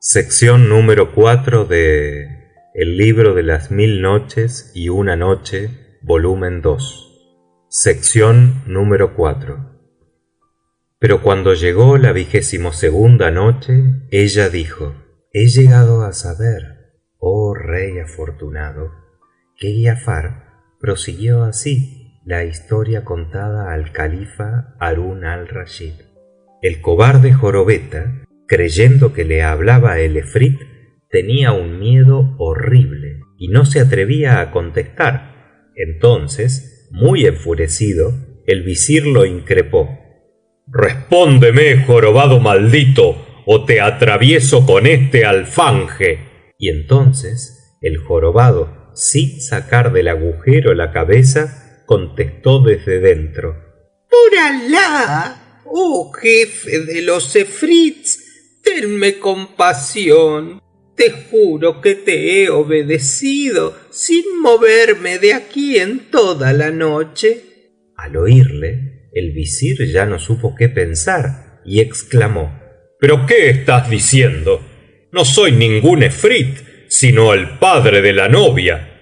Sección número 4 de El libro de las mil noches y una noche, volumen 2. Sección número 4. Pero cuando llegó la 22ª noche, ella dijo: He llegado a saber, oh rey afortunado, que Giafar prosiguió así la historia contada al califa Harún al-Rashid. El cobarde jorobeta, creyendo que le hablaba el efrit, tenía un miedo horrible y no se atrevía a contestar. Entonces, muy enfurecido, el visir lo increpó: «Respóndeme, jorobado maldito, o te atravieso con este alfanje». Y entonces el jorobado, sin sacar del agujero la cabeza, contestó desde dentro: «Por Alá, oh jefe de los efrits, tenme compasión. Te juro que te he obedecido sin moverme de aquí en toda la noche». Al oírle, el visir ya no supo qué pensar y exclamó: «¿Pero qué estás diciendo? No soy ningún efrit, sino el padre de la novia».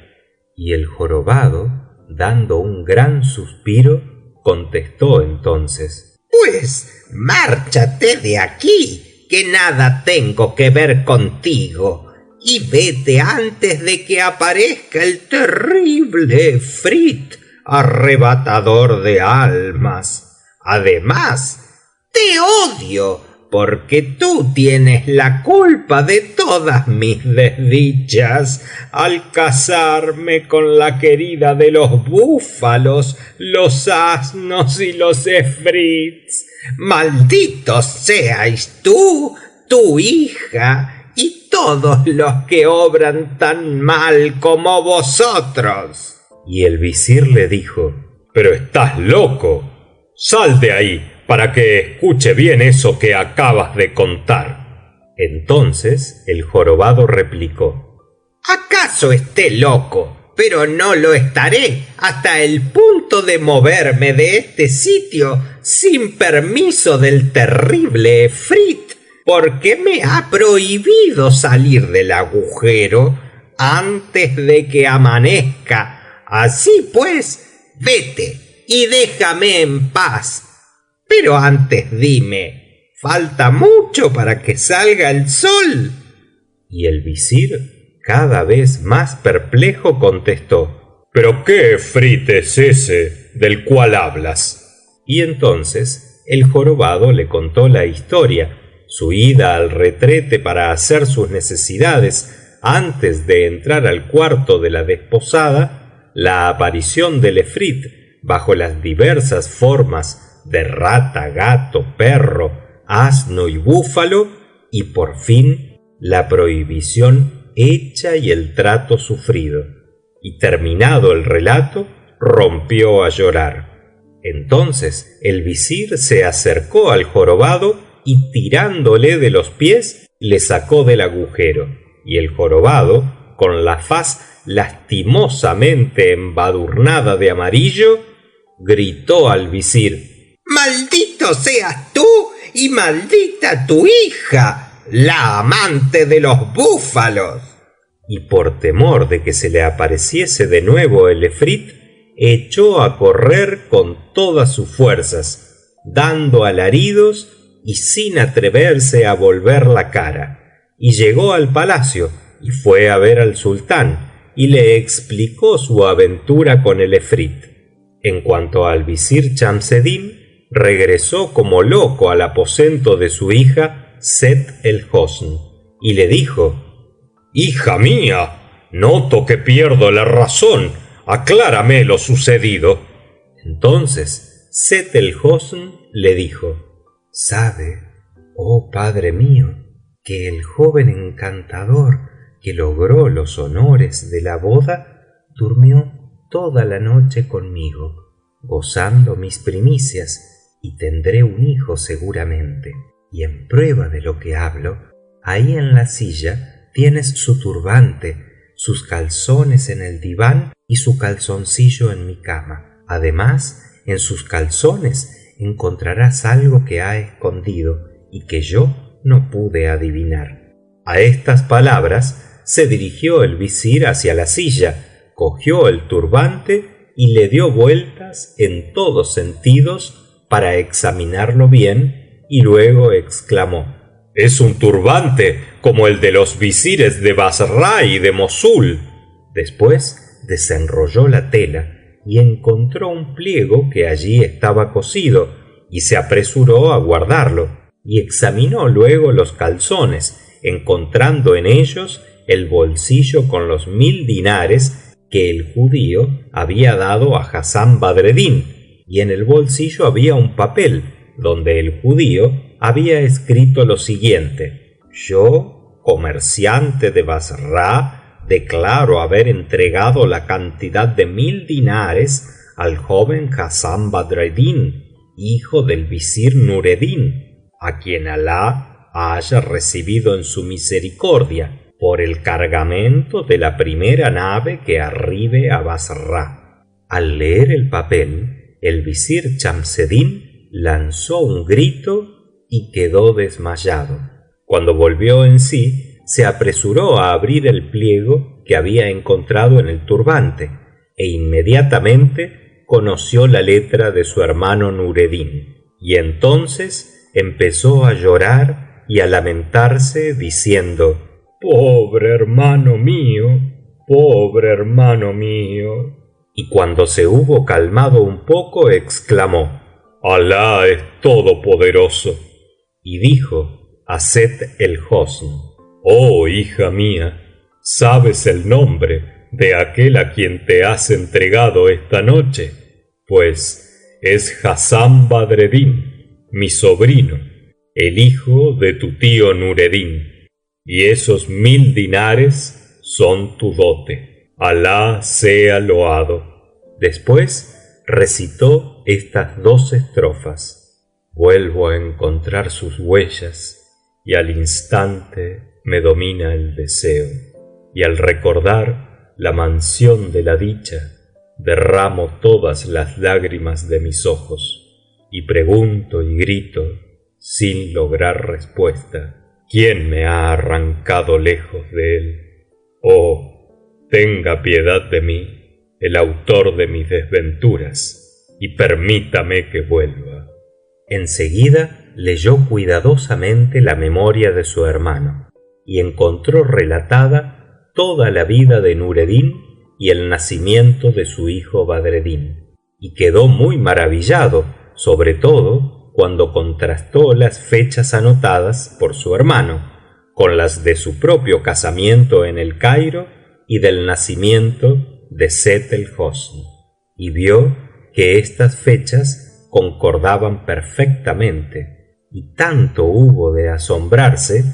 Y el jorobado, dando un gran suspiro, contestó entonces: «Pues márchate de aquí, que nada tengo que ver contigo, y vete antes de que aparezca el terrible efrit, arrebatador de almas. Además, te odio, porque tú tienes la culpa de todas mis desdichas al casarme con la querida de los búfalos, los asnos y los efrits. Malditos seáis tú, tu hija y todos los que obran tan mal como vosotros». Y el visir le dijo: «Pero estás loco. Sal de ahí para que escuche bien eso que acabas de contar». Entonces el jorobado replicó: «¿Acaso esté loco? Pero no lo estaré hasta el punto de moverme de este sitio sin permiso del terrible efrit, porque me ha prohibido salir del agujero antes de que amanezca. Así pues, vete y déjame en paz. Pero antes dime, ¿falta mucho para que salga el sol?». Y el visir, cada vez más perplejo, contestó: «¿Pero qué efrit es ese del cual hablas?». Y entonces el jorobado le contó la historia, su ida al retrete para hacer sus necesidades antes de entrar al cuarto de la desposada, la aparición del efrit bajo las diversas formas de rata, gato, perro, asno y búfalo, y por fin la prohibición hecha y el trato sufrido. Y terminado el relato, rompió a llorar. Entonces el visir se acercó al jorobado y, tirándole de los pies, le sacó del agujero. Y el jorobado, con la faz lastimosamente embadurnada de amarillo, gritó al visir: «Maldito seas tú y maldita tu hija, la amante de los búfalos». Y por temor de que se le apareciese de nuevo el efrit, echó a correr con todas sus fuerzas, dando alaridos y sin atreverse a volver la cara, y llegó al palacio y fue a ver al sultán y le explicó su aventura con el efrit. En cuanto al visir Chamseddin, regresó como loco al aposento de su hija Sett el-Hosn y le dijo: «Hija mía, noto que pierdo la razón, aclárame lo sucedido». Entonces Sett el-Hosn le dijo: «Sabe, oh padre mío, que el joven encantador que logró los honores de la boda durmió toda la noche conmigo, gozando mis primicias, y tendré un hijo seguramente. Y en prueba de lo que hablo, ahí en la silla tienes su turbante, sus calzones en el diván y su calzoncillo en mi cama. Además, en sus calzones encontrarás algo que ha escondido y que yo no pude adivinar. A estas palabras se dirigió el visir hacia la silla, cogió el turbante y le dio vueltas en todos sentidos para examinarlo bien, y luego exclamó: «Es un turbante como el de los visires de Bassra y de Mosul». Después desenrolló la tela y encontró un pliego que allí estaba cosido, y se apresuró a guardarlo, y examinó luego los calzones, encontrando en ellos el bolsillo con los 1000 dinares que el judío había dado a Hassán Badreddin, y en el bolsillo había un papel donde el judío había escrito lo siguiente: «Yo, comerciante de Bassra, declaro haber entregado la cantidad de 1000 dinares al joven Hassán Badreddin, hijo del visir Nureddin, a quien Alah haya recibido en su misericordia, por el cargamento de la primera nave que arribe a Bassra». Al leer el papel, el visir Chamseddin lanzó un grito y quedó desmayado. Cuando volvió en sí, se apresuró a abrir el pliego que había encontrado en el turbante, e inmediatamente conoció la letra de su hermano Nureddin, y entonces empezó a llorar y a lamentarse diciendo: «Pobre hermano mío, pobre hermano mío». Y cuando se hubo calmado un poco, exclamó: «Alah es todopoderoso». Y dijo a Sett el-Hosn: «Oh hija mía, ¿sabes el nombre de aquel a quien te has entregado esta noche? Pues es Hassán Badreddin, mi sobrino, el hijo de tu tío Nureddin, y esos 1000 dinares son tu dote. Alah sea loado». Después recitó estas 2 estrofas: «Vuelvo a encontrar sus huellas y al instante me domina el deseo, y al recordar la mansión de la dicha derramo todas las lágrimas de mis ojos, y pregunto y grito sin lograr respuesta: ¿quién me ha arrancado lejos de él? Oh, tenga piedad de mí el autor de mis desventuras, y permítame que vuelva». Enseguida leyó cuidadosamente la memoria de su hermano, y encontró relatada toda la vida de Nureddin y el nacimiento de su hijo Badreddin, y quedó muy maravillado, sobre todo cuando contrastó las fechas anotadas por su hermano con las de su propio casamiento en el Cairo y del nacimiento de Sett el-Hosn, y vio que estas fechas concordaban perfectamente, y tanto hubo de asombrarse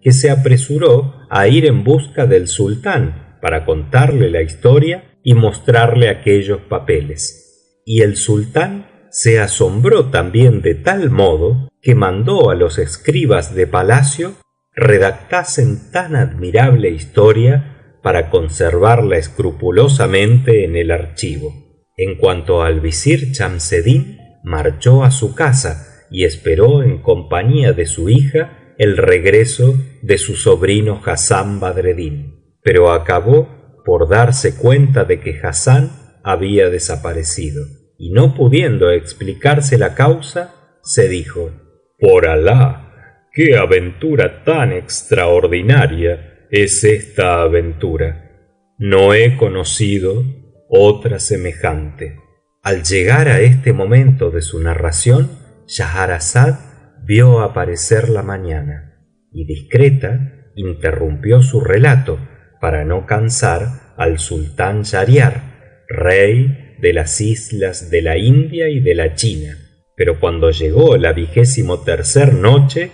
que se apresuró a ir en busca del sultán para contarle la historia y mostrarle aquellos papeles. Y el sultán se asombró también de tal modo que mandó a los escribas de palacio redactasen tan admirable historia para conservarla escrupulosamente en el archivo. En cuanto al visir Chamseddin, marchó a su casa y esperó en compañía de su hija el regreso de su sobrino Hassán Badreddin, pero acabó por darse cuenta de que Hassán había desaparecido, y no pudiendo explicarse la causa, se dijo: «Por Alah, qué aventura tan extraordinaria es esta aventura. No he conocido otra semejante». Al llegar a este momento de su narración, Schahrazad vio aparecer la mañana, y discreta interrumpió su relato para no cansar al sultán Shahriar, rey de las islas de la India y de la China. Pero cuando llegó la 23ª noche,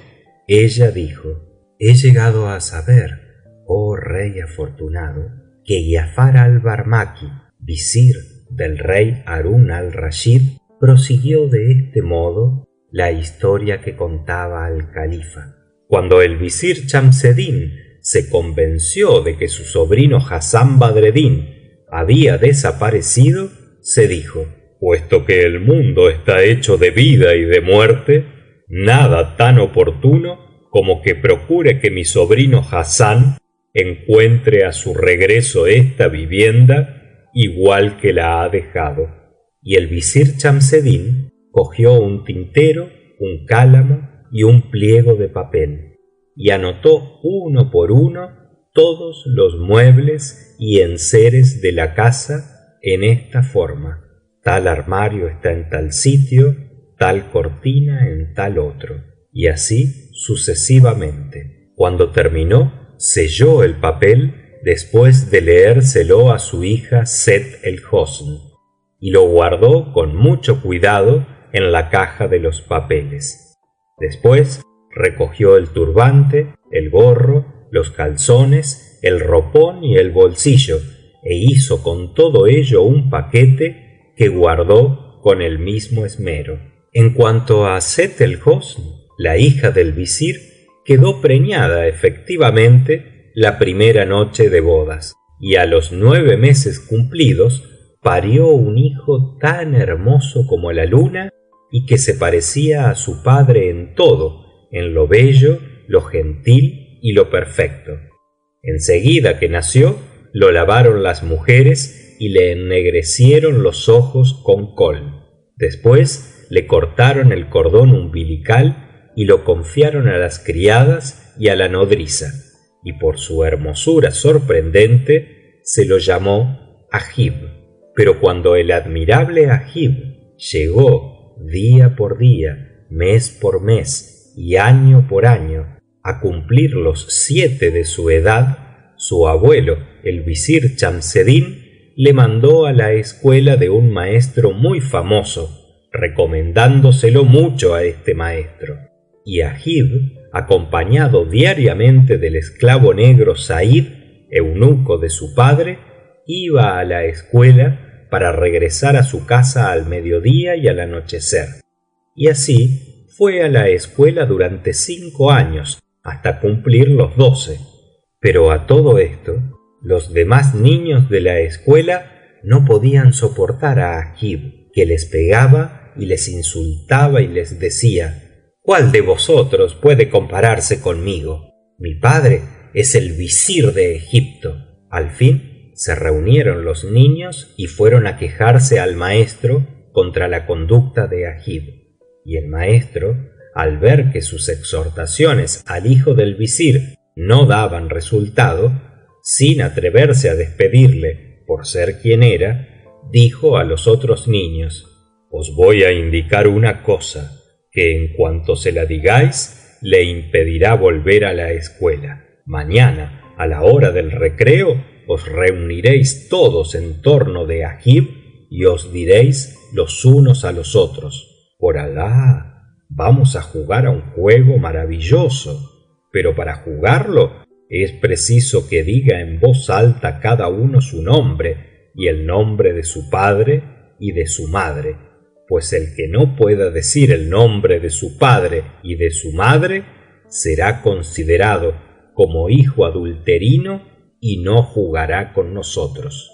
ella dijo: «He llegado a saber, oh rey afortunado, que Giafar al-Barmaki, visir del rey Harún al-Rashid, prosiguió de este modo la historia que contaba al califa. Cuando el visir Chamseddin se convenció de que su sobrino Hassán Badreddin había desaparecido, se dijo: puesto que el mundo está hecho de vida y de muerte, nada tan oportuno como que procure que mi sobrino Hassán encuentre a su regreso esta vivienda igual que la ha dejado. Y el visir Chamseddin cogió un tintero, un cálamo y un pliego de papel, y anotó uno por uno todos los muebles y enseres de la casa en esta forma: tal armario está en tal sitio, tal cortina en tal otro, y así sucesivamente. Cuando terminó, selló el papel después de leérselo a su hija Sett el-Hosn, y lo guardó con mucho cuidado en la caja de los papeles. Después recogió el turbante, el gorro, los calzones, el ropón y el bolsillo, e hizo con todo ello un paquete que guardó con el mismo esmero. En cuanto a Sett el-Hosn, la hija del visir, quedó preñada efectivamente la primera noche de bodas, y a los 9 meses cumplidos parió un hijo tan hermoso como la luna y que se parecía a su padre en todo, en lo bello, lo gentil y lo perfecto. Enseguida que nació, lo lavaron las mujeres y le ennegrecieron los ojos con col. Después le cortaron el cordón umbilical y lo confiaron a las criadas y a la nodriza, y por su hermosura sorprendente se lo llamó Agib. Pero cuando el admirable Agib llegó día por día, mes por mes y año por año a cumplir los 7 de su edad, su abuelo, el visir Chamseddin, le mandó a la escuela de un maestro muy famoso, recomendándoselo mucho a este maestro. Y Agib, acompañado diariamente del esclavo negro Said, eunuco de su padre, iba a la escuela para regresar a su casa al mediodía y al anochecer. Y así fue a la escuela durante 5 años, hasta cumplir los 12. Pero a todo esto, los demás niños de la escuela no podían soportar a Agib, que les pegaba y les insultaba y les decía: ¿cuál de vosotros puede compararse conmigo? Mi padre es el visir de Egipto. Al fin se reunieron los niños y fueron a quejarse al maestro contra la conducta de Agib. Y el maestro, al ver que sus exhortaciones al hijo del visir no daban resultado, sin atreverse a despedirle por ser quien era, dijo a los otros niños: os voy a indicar una cosa que en cuanto se la digáis le impedirá volver a la escuela. Mañana, a la hora del recreo, os reuniréis todos en torno de Agib y os diréis los unos a los otros: por Alá, vamos a jugar a un juego maravilloso, pero para jugarlo es preciso que diga en voz alta cada uno su nombre y el nombre de su padre y de su madre, pues el que no pueda decir el nombre de su padre y de su madre será considerado como hijo adulterino y no jugará con nosotros.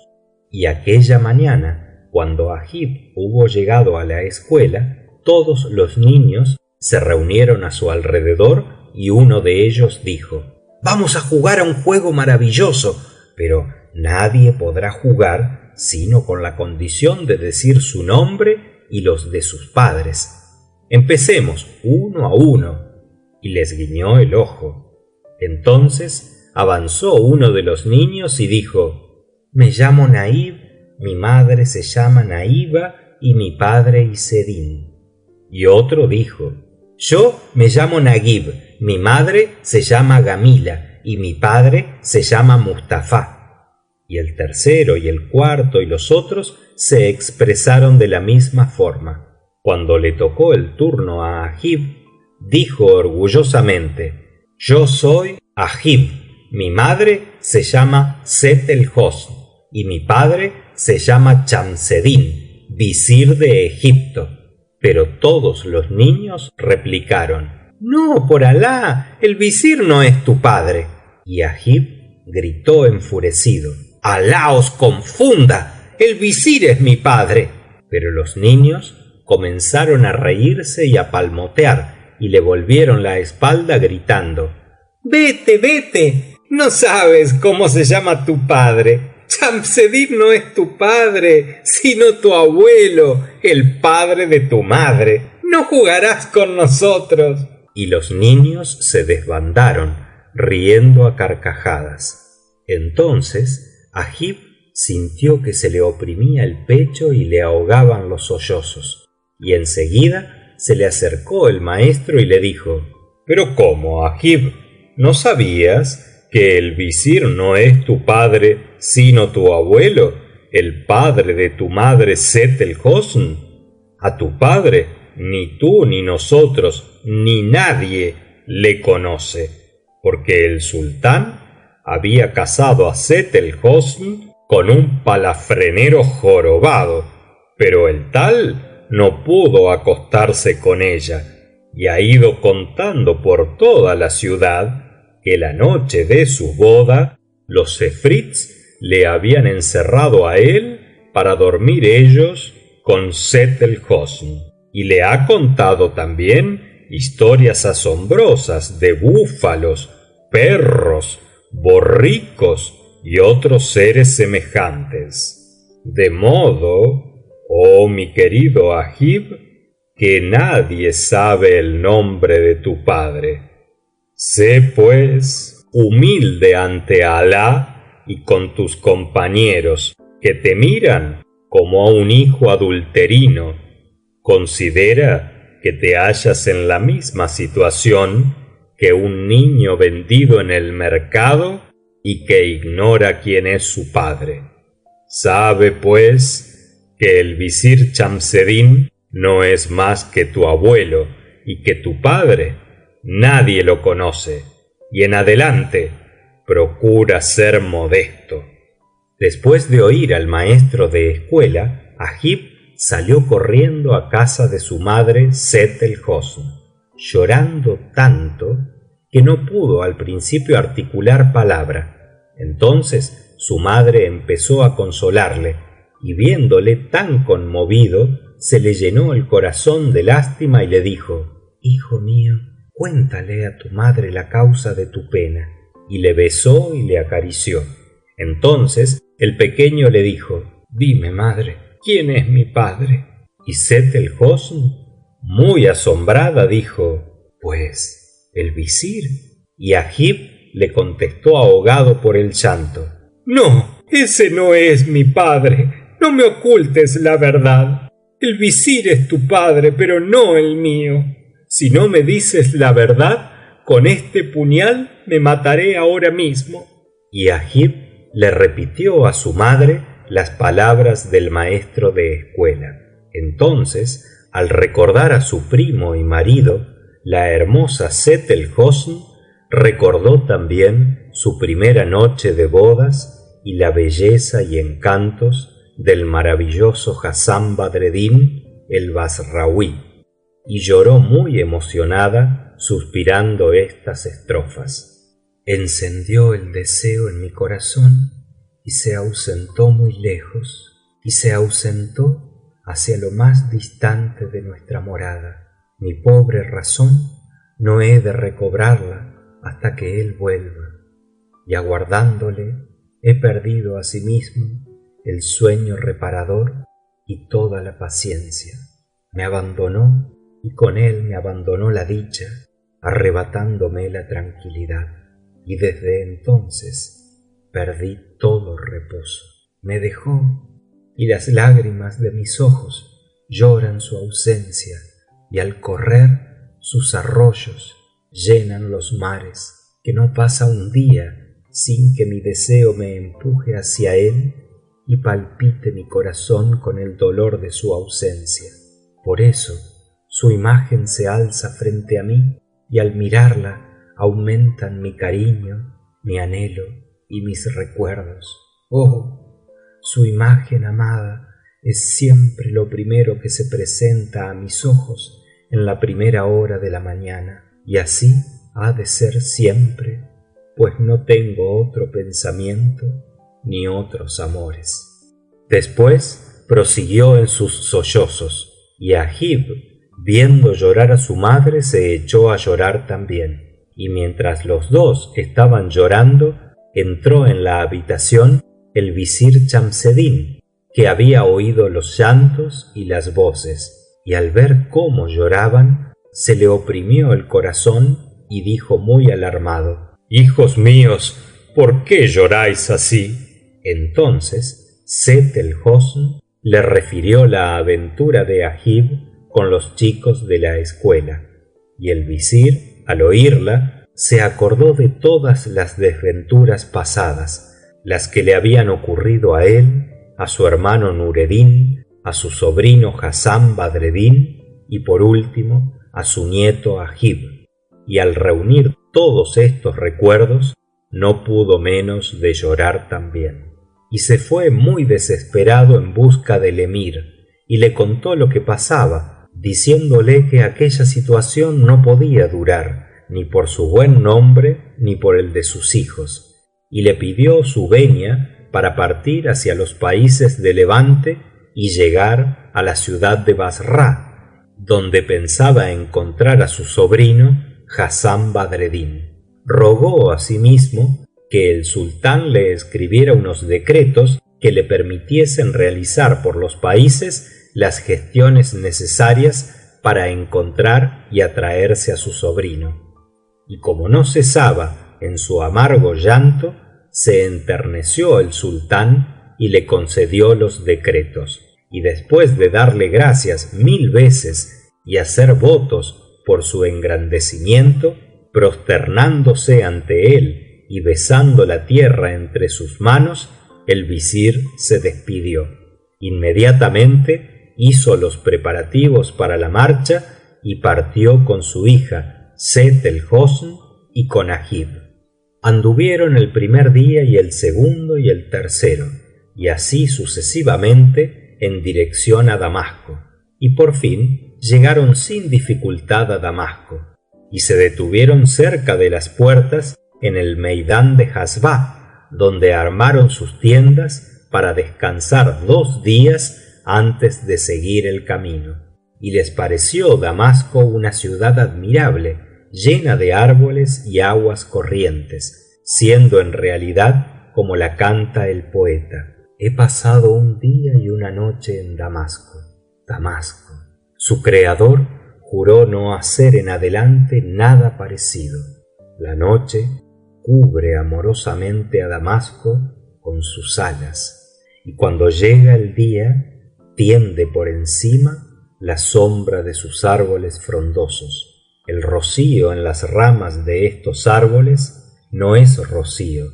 Y aquella mañana, cuando Agib hubo llegado a la escuela, todos los niños se reunieron a su alrededor y uno de ellos dijo: vamos a jugar a un juego maravilloso, pero nadie podrá jugar sino con la condición de decir su nombre y los de sus padres. Empecemos uno a uno. Y les guiñó el ojo. Entonces avanzó uno de los niños y dijo: me llamo Naib, mi madre se llama Naiba y mi padre Isedín. Y otro dijo: yo me llamo Naguib, mi madre se llama Gamila y mi padre se llama Mustafa. Y el tercero y el cuarto y los otros se expresaron de la misma forma. Cuando le tocó el turno a Agib, dijo orgullosamente: yo soy Agib. Mi madre se llama Sett el-Hosn y mi padre se llama Chamseddin, visir de Egipto. Pero todos los niños replicaron: no, por Alá, el visir no es tu padre. Y Agib gritó enfurecido: Alá os confunda, el visir es mi padre. Pero los niños comenzaron a reírse y a palmotear y le volvieron la espalda gritando: «Vete, vete, no sabes cómo se llama tu padre. Chamseddin no es tu padre, sino tu abuelo, el padre de tu madre. No jugarás con nosotros». Y los niños se desbandaron, riendo a carcajadas. Entonces Agib sintió que se le oprimía el pecho y le ahogaban los sollozos, y enseguida se le acercó el maestro y le dijo: «¿Pero cómo, Agib? ¿No sabías que el visir no es tu padre sino tu abuelo, el padre de tu madre Sett el-Hosn? A tu padre ni tú ni nosotros ni nadie le conoce, porque el sultán había casado a Sett el-Hosn con un palafrenero jorobado, pero el tal no pudo acostarse con ella, y ha ido contando por toda la ciudad que la noche de su boda los efrits le habían encerrado a él para dormir ellos con Sett el-Hosn, y le ha contado también historias asombrosas de búfalos, perros, borricos y otros seres semejantes. De modo, oh mi querido Agib, que nadie sabe el nombre de tu padre. Sé pues humilde ante Alah y con tus compañeros, que te miran como a un hijo adulterino. Considera que te hallas en la misma situación que un niño vendido en el mercado y que ignora quién es su padre. Sabe pues que el visir Chamseddin no es más que tu abuelo, y que tu padre nadie lo conoce, y en adelante procura ser modesto». Después de oír al maestro de escuela, Agib salió corriendo a casa de su madre Sett el-Hosn, llorando tanto que no pudo al principio articular palabra. Entonces su madre empezó a consolarle, y viéndole tan conmovido, se le llenó el corazón de lástima y le dijo: «Hijo mío, cuéntale a tu madre la causa de tu pena». Y le besó y le acarició. Entonces el pequeño le dijo: «Dime, madre, ¿quién es mi padre?». Y Sett el-Hosn, muy asombrada, dijo: «Pues el visir». Y Agib le contestó ahogado por el llanto: «No, ese no es mi padre. No me ocultes la verdad. El visir es tu padre, pero no el mío. Si no me dices la verdad, con este puñal me mataré ahora mismo». Y Agib le repitió a su madre las palabras del maestro de escuela. Entonces, al recordar a su primo y marido, la hermosa Sett el-Hosn recordó también su primera noche de bodas y la belleza y encantos del maravilloso Hassán Badreddin el Basraoui, y lloró muy emocionada, suspirando estas estrofas: «Encendió el deseo en mi corazón y se ausentó muy lejos, y se ausentó hacia lo más distante de nuestra morada. Mi pobre razón no he de recobrarla hasta que él vuelva, y aguardándole he perdido asimismo el sueño reparador y toda la paciencia. Me abandonó y con él me abandonó la dicha, arrebatándome la tranquilidad, y desde entonces perdí todo reposo. Me dejó y las lágrimas de mis ojos lloran su ausencia, y al correr sus arroyos llenan los mares, que no pasa un día sin que mi deseo me empuje hacia él y palpite mi corazón con el dolor de su ausencia. Por eso su imagen se alza frente a mí, y al mirarla aumentan mi cariño, mi anhelo y mis recuerdos. Oh, su imagen amada es siempre lo primero que se presenta a mis ojos en la primera hora de la mañana, y así ha de ser siempre, pues no tengo otro pensamiento ni otros amores». Después prosiguió en sus sollozos, y Agib, viendo llorar a su madre, se echó a llorar también. Y mientras los dos estaban llorando, entró en la habitación el visir Chamseddin, que había oído los llantos y las voces, y al ver cómo lloraban, se le oprimió el corazón y dijo muy alarmado: «Hijos míos, ¿por qué lloráis así?». Entonces Sett el-Hosn le refirió la aventura de Agib con los chicos de la escuela, y el visir, al oírla, se acordó de todas las desventuras pasadas, las que le habían ocurrido a él, a su hermano Nureddin, a su sobrino Hassán Badreddin y por último a su nieto Agib, y al reunir todos estos recuerdos no pudo menos de llorar también, y se fue muy desesperado en busca del emir y le contó lo que pasaba, diciéndole que aquella situación no podía durar, ni por su buen nombre ni por el de sus hijos, y le pidió su venia para partir hacia los países de Levante y llegar a la ciudad de Basra, donde pensaba encontrar a su sobrino Hassán Badreddin. Rogó asimismo que el sultán le escribiera unos decretos que le permitiesen realizar por los países las gestiones necesarias para encontrar y atraerse a su sobrino. Y como no cesaba en su amargo llanto, se enterneció el sultán y le concedió los decretos, y después de darle gracias 1000 veces y hacer votos por su engrandecimiento, prosternándose ante él y besando la tierra entre sus manos, el visir se despidió. Inmediatamente hizo los preparativos para la marcha y partió con su hija Sett el-Hosn y con Agib. Anduvieron el primer día y el segundo y el tercero, y así sucesivamente en dirección a Damasco, y por fin llegaron sin dificultad a Damasco, y se detuvieron cerca de las puertas en el Meidán de Hasba, donde armaron sus tiendas para descansar 2 días antes de seguir el camino. Y les pareció Damasco una ciudad admirable, llena de árboles y aguas corrientes, siendo en realidad como la canta el poeta: «He pasado un día y una noche en Damasco, Damasco. Su creador juró no hacer en adelante nada parecido. La noche cubre amorosamente a Damasco con sus alas, y cuando llega el día tiende por encima la sombra de sus árboles frondosos. El rocío en las ramas de estos árboles no es rocío,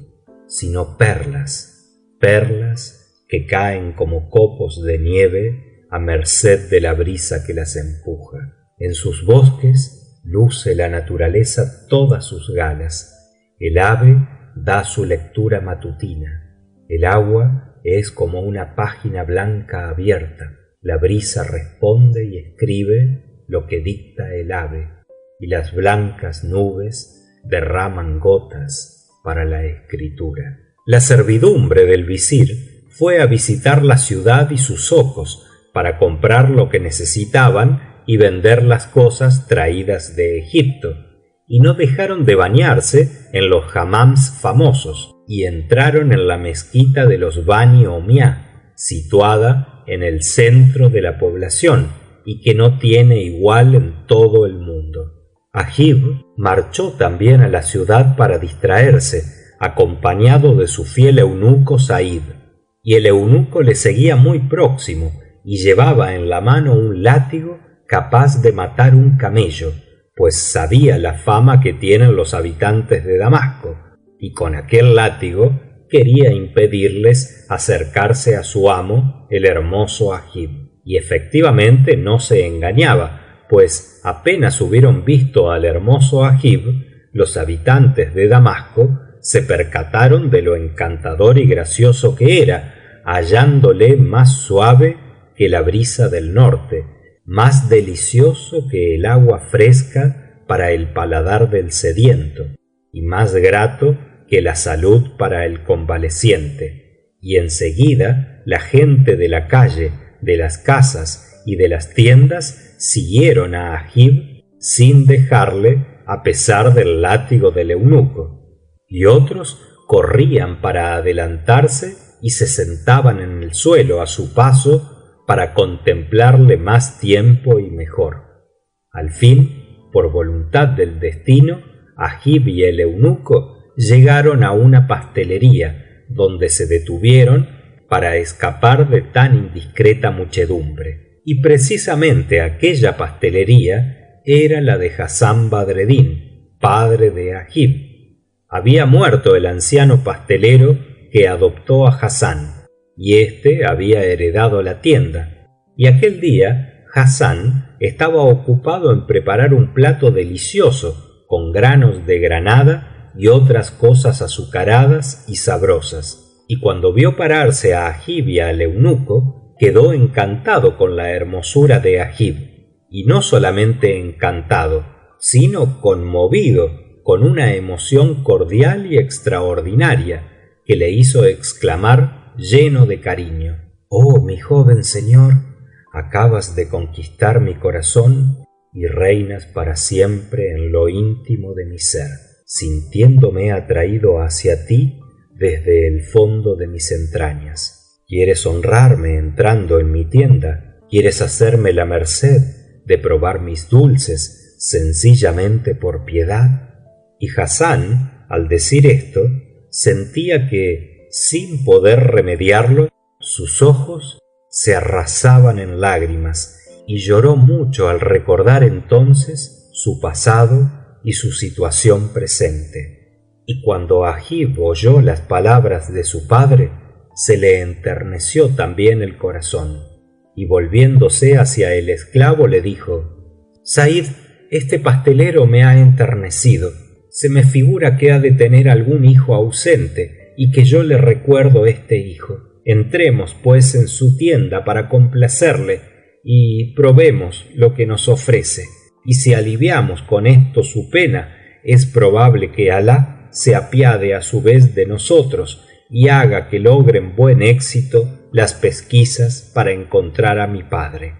sino perlas, perlas que caen como copos de nieve a merced de la brisa que las empuja. En sus bosques luce la naturaleza todas sus galas. El ave da su lectura matutina. El agua es como una página blanca abierta. La brisa responde y escribe lo que dicta el ave, y las blancas nubes derraman gotas para la escritura». La servidumbre del visir fue a visitar la ciudad y sus zocos para comprar lo que necesitaban y vender las cosas traídas de Egipto, y no dejaron de bañarse en los hammams famosos, y entraron en la mezquita de los Bani Ommiá, situada en el centro de la población y que no tiene igual en todo el mundo. Agib marchó también a la ciudad para distraerse, acompañado de su fiel eunuco Said, y el eunuco le seguía muy próximo y llevaba en la mano un látigo capaz de matar un camello, pues sabía la fama que tienen los habitantes de Damasco, y con aquel látigo quería impedirles acercarse a su amo, el hermoso Agib. Y efectivamente no se engañaba, pues apenas hubieron visto al hermoso Agib, los habitantes de Damasco se percataron de lo encantador y gracioso que era, hallándole más suave que la brisa del norte, más delicioso que el agua fresca para el paladar del sediento, y más grato que la salud para el convaleciente. Y enseguida la gente de la calle, de las casas y de las tiendas siguieron a Agib sin dejarle a pesar del látigo del eunuco, y otros corrían para adelantarse y se sentaban en el suelo a su paso para contemplarle más tiempo y mejor. Al fin, por voluntad del destino, Agib y el eunuco llegaron a una pastelería donde se detuvieron para escapar de tan indiscreta muchedumbre. Y precisamente aquella pastelería era la de Hassán Badreddin, padre de Agib. Había muerto el anciano pastelero que adoptó a Hassán, y éste había heredado la tienda, y aquel día Hassán estaba ocupado en preparar un plato delicioso con granos de granada y otras cosas azucaradas y sabrosas, y cuando vio pararse a Agib y al eunuco, quedó encantado con la hermosura de Agib, y no solamente encantado, sino conmovido con una emoción cordial y extraordinaria que le hizo exclamar lleno de cariño: «Oh, mi joven señor, acabas de conquistar mi corazón y reinas para siempre en lo íntimo de mi ser, sintiéndome atraído hacia ti desde el fondo de mis entrañas. ¿Quieres honrarme entrando en mi tienda? ¿Quieres hacerme la merced de probar mis dulces sencillamente por piedad?» Y Hassán, al decir esto, sentía que, sin poder remediarlo, sus ojos se arrasaban en lágrimas, y lloró mucho al recordar entonces su pasado y su situación presente. Y cuando Agib oyó las palabras de su padre, se le enterneció también el corazón, y volviéndose hacia el esclavo le dijo: «Said, este pastelero me ha enternecido. Se me figura que ha de tener algún hijo ausente y que yo le recuerdo este hijo. Entremos pues en su tienda para complacerle y probemos lo que nos ofrece, y si aliviamos con esto su pena, es probable que Alá se apiade a su vez de nosotros y haga que logren buen éxito las pesquisas para encontrar a mi padre».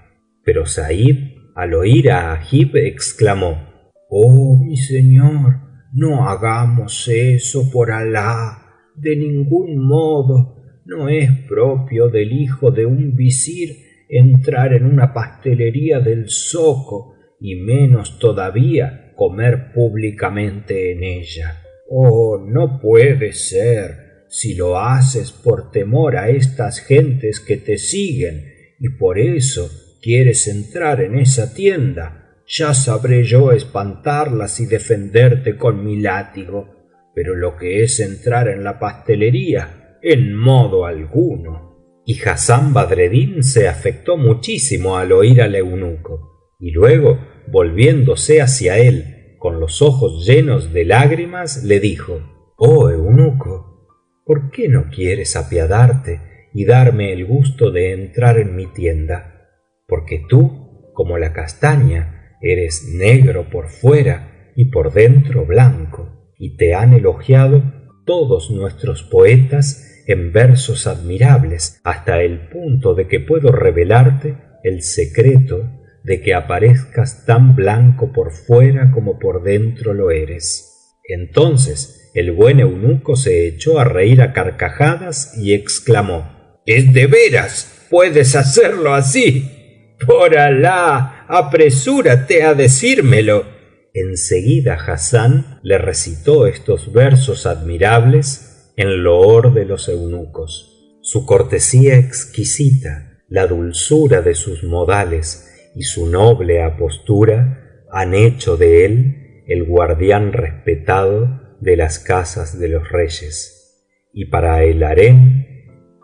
Pero Said, al oír a Agib, exclamó: «Oh, mi señor, no hagamos eso, por Alá, de ningún modo. No es propio del hijo de un visir entrar en una pastelería del zoco, y menos todavía comer públicamente en ella. Oh, no puede ser, si lo haces por temor a estas gentes que te siguen, y por eso quieres entrar en esa tienda. Ya sabré yo espantarlas y defenderte con mi látigo, pero lo que es entrar en la pastelería, en modo alguno». Y Hassán Badreddin se afectó muchísimo al oír al eunuco, y luego, volviéndose hacia él con los ojos llenos de lágrimas, le dijo: «Oh eunuco, ¿por qué no quieres apiadarte y darme el gusto de entrar en mi tienda? Porque tú, como la castaña, eres negro por fuera y por dentro blanco, y te han elogiado todos nuestros poetas en versos admirables, hasta el punto de que puedo revelarte el secreto de que aparezcas tan blanco por fuera como por dentro lo eres». Entonces el buen eunuco se echó a reír a carcajadas y exclamó: «¿Es de veras? ¿Puedes hacerlo así? Por Alá, apresúrate a decírmelo». Enseguida Hassán le recitó estos versos admirables en loor de los eunucos. Su cortesía exquisita, la dulzura de sus modales y su noble apostura han hecho de él el guardián respetado de las casas de los reyes, y para el harén,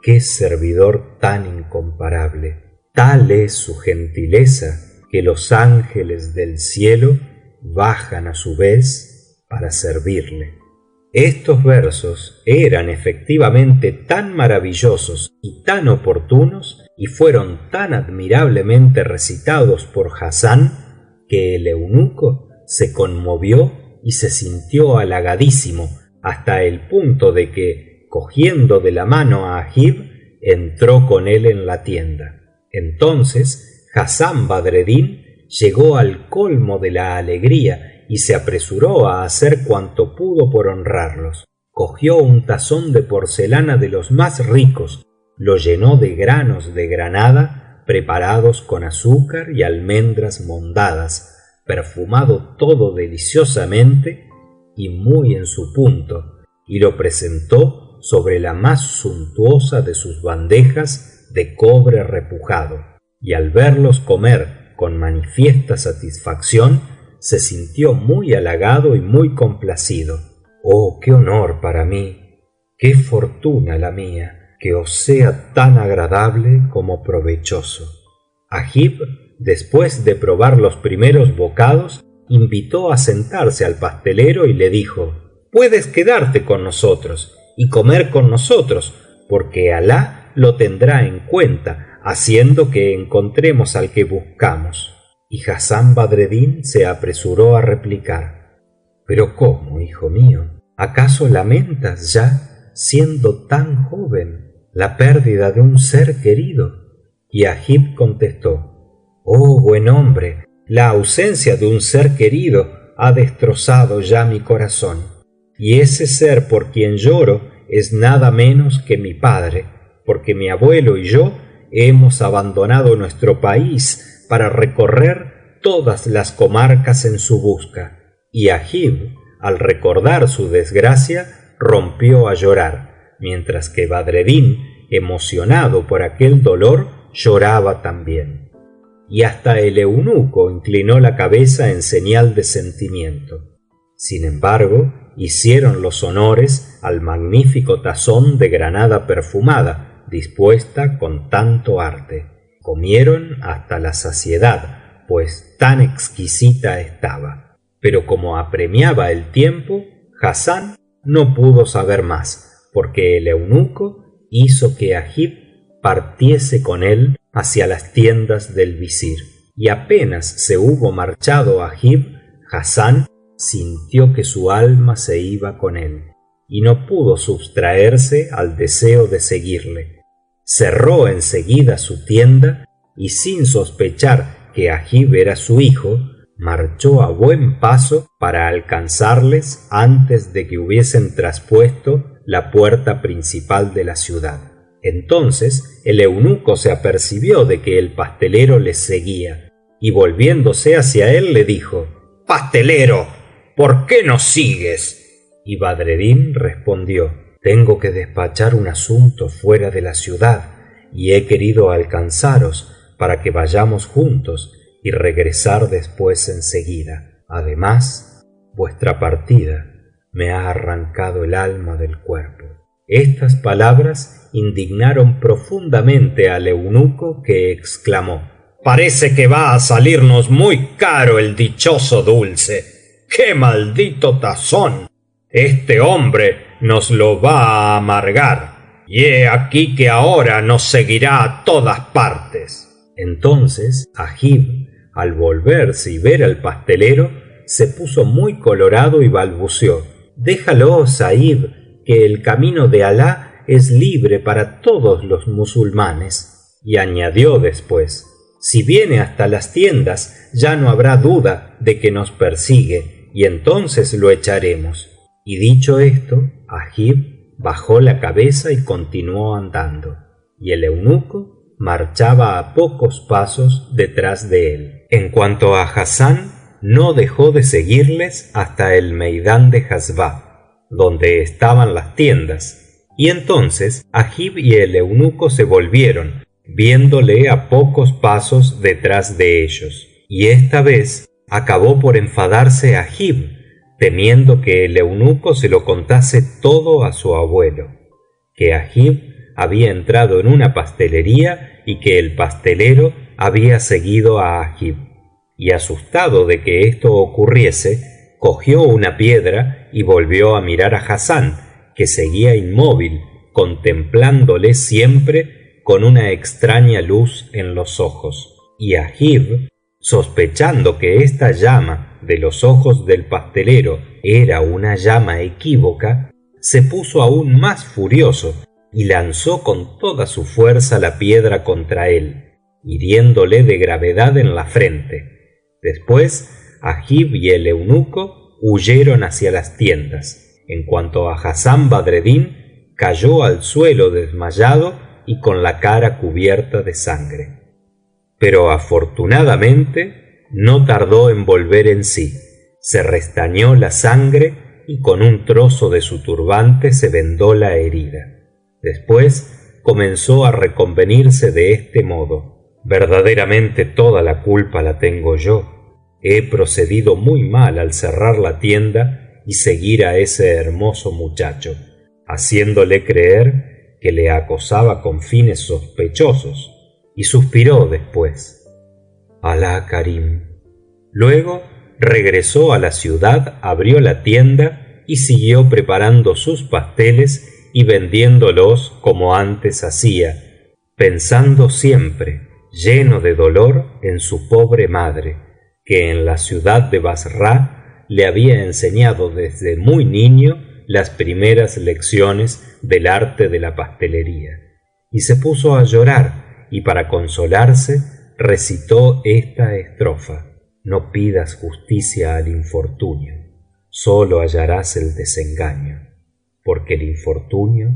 qué servidor tan incomparable. Tal es su gentileza que los ángeles del cielo bajan a su vez para servirle. Estos versos eran efectivamente tan maravillosos y tan oportunos, y fueron tan admirablemente recitados por Hassán, que el eunuco se conmovió y se sintió halagadísimo, hasta el punto de que, cogiendo de la mano a Agib, entró con él en la tienda. Entonces Hassán Badreddin llegó al colmo de la alegría y se apresuró a hacer cuanto pudo por honrarlos. Cogió un tazón de porcelana de los más ricos, lo llenó de granos de granada preparados con azúcar y almendras mondadas, perfumado todo deliciosamente y muy en su punto, y lo presentó sobre la más suntuosa de sus bandejas de cobre repujado, y al verlos comer con manifiesta satisfacción, se sintió muy halagado y muy complacido. Oh, qué honor para mí, qué fortuna la mía, que os sea tan agradable como provechoso. Agib, después de probar los primeros bocados, invitó a sentarse al pastelero y le dijo: puedes quedarte con nosotros y comer con nosotros, porque Alah lo tendrá en cuenta, haciendo que encontremos al que buscamos. Y Hassán Badreddin se apresuró a replicar: pero ¿cómo, hijo mío? ¿Acaso lamentas ya, siendo tan joven, la pérdida de un ser querido? Y Agib contestó: oh buen hombre, la ausencia de un ser querido ha destrozado ya mi corazón, y ese ser por quien lloro es nada menos que mi padre, porque mi abuelo y yo hemos abandonado nuestro país para recorrer todas las comarcas en su busca. Y Agib, al recordar su desgracia, rompió a llorar, mientras que Badreddin, emocionado por aquel dolor, lloraba también. Y hasta el eunuco inclinó la cabeza en señal de sentimiento. Sin embargo, hicieron los honores al magnífico tazón de granada perfumada, dispuesta con tanto arte. Comieron hasta la saciedad, pues tan exquisita estaba. Pero como apremiaba el tiempo, Hassán no pudo saber más, porque el eunuco hizo que Agib partiese con él hacia las tiendas del visir. Y apenas se hubo marchado Agib, Hassán sintió que su alma se iba con él, y no pudo sustraerse al deseo de seguirle. Cerró enseguida su tienda y, sin sospechar que Agib era su hijo, marchó a buen paso para alcanzarles antes de que hubiesen traspuesto la puerta principal de la ciudad. Entonces el eunuco se apercibió de que el pastelero les seguía, y volviéndose hacia él le dijo: pastelero, ¿por qué nos sigues? Y Badreddin respondió: tengo que despachar un asunto fuera de la ciudad, y he querido alcanzaros para que vayamos juntos y regresar después enseguida. Además, vuestra partida me ha arrancado el alma del cuerpo. Estas palabras indignaron profundamente al eunuco, que exclamó: parece que va a salirnos muy caro el dichoso dulce. ¡Qué maldito tazón! Este hombre nos lo va a amargar, y he aquí que ahora nos seguirá a todas partes. Entonces Agib, al volverse y ver al pastelero, se puso muy colorado y balbuceó: déjalo, Sahib, que el camino de Alah es libre para todos los musulmanes. Y añadió después: si viene hasta las tiendas, ya no habrá duda de que nos persigue, y entonces lo echaremos. Y dicho esto, Agib bajó la cabeza y continuó andando, y el eunuco marchaba a pocos pasos detrás de él. En cuanto a Hassán, no dejó de seguirles hasta el Meidán de Hasba, donde estaban las tiendas, y entonces Agib y el eunuco se volvieron, viéndole a pocos pasos detrás de ellos. Y esta vez acabó por enfadarse Agib, temiendo que el eunuco se lo contase todo a su abuelo, que Agib había entrado en una pastelería y que el pastelero había seguido a Agib. Y asustado de que esto ocurriese, cogió una piedra y volvió a mirar a Hassán, que seguía inmóvil, contemplándole siempre con una extraña luz en los ojos. Y Agib, sospechando que esta llama de los ojos del pastelero era una llama equívoca, se puso aún más furioso y lanzó con toda su fuerza la piedra contra él, hiriéndole de gravedad en la frente. Después Agib y el eunuco huyeron hacia las tiendas. En cuanto a Hassán Badreddin, cayó al suelo desmayado y con la cara cubierta de sangre. Pero afortunadamente no tardó en volver en sí. Se restañó la sangre y con un trozo de su turbante se vendó la herida. Después comenzó a reconvenirse de este modo: verdaderamente toda la culpa la tengo yo. He procedido muy mal al cerrar la tienda y seguir a ese hermoso muchacho, haciéndole creer que le acosaba con fines sospechosos. Y suspiró después: Alá Karim. Luego regresó a la ciudad, abrió la tienda y siguió preparando sus pasteles y vendiéndolos como antes hacía, pensando siempre, lleno de dolor, en su pobre madre, que en la ciudad de Bassra le había enseñado desde muy niño las primeras lecciones del arte de la pastelería. Y se puso a llorar, y para consolarse recitó esta estrofa: no pidas justicia al infortunio, solo hallarás el desengaño, porque el infortunio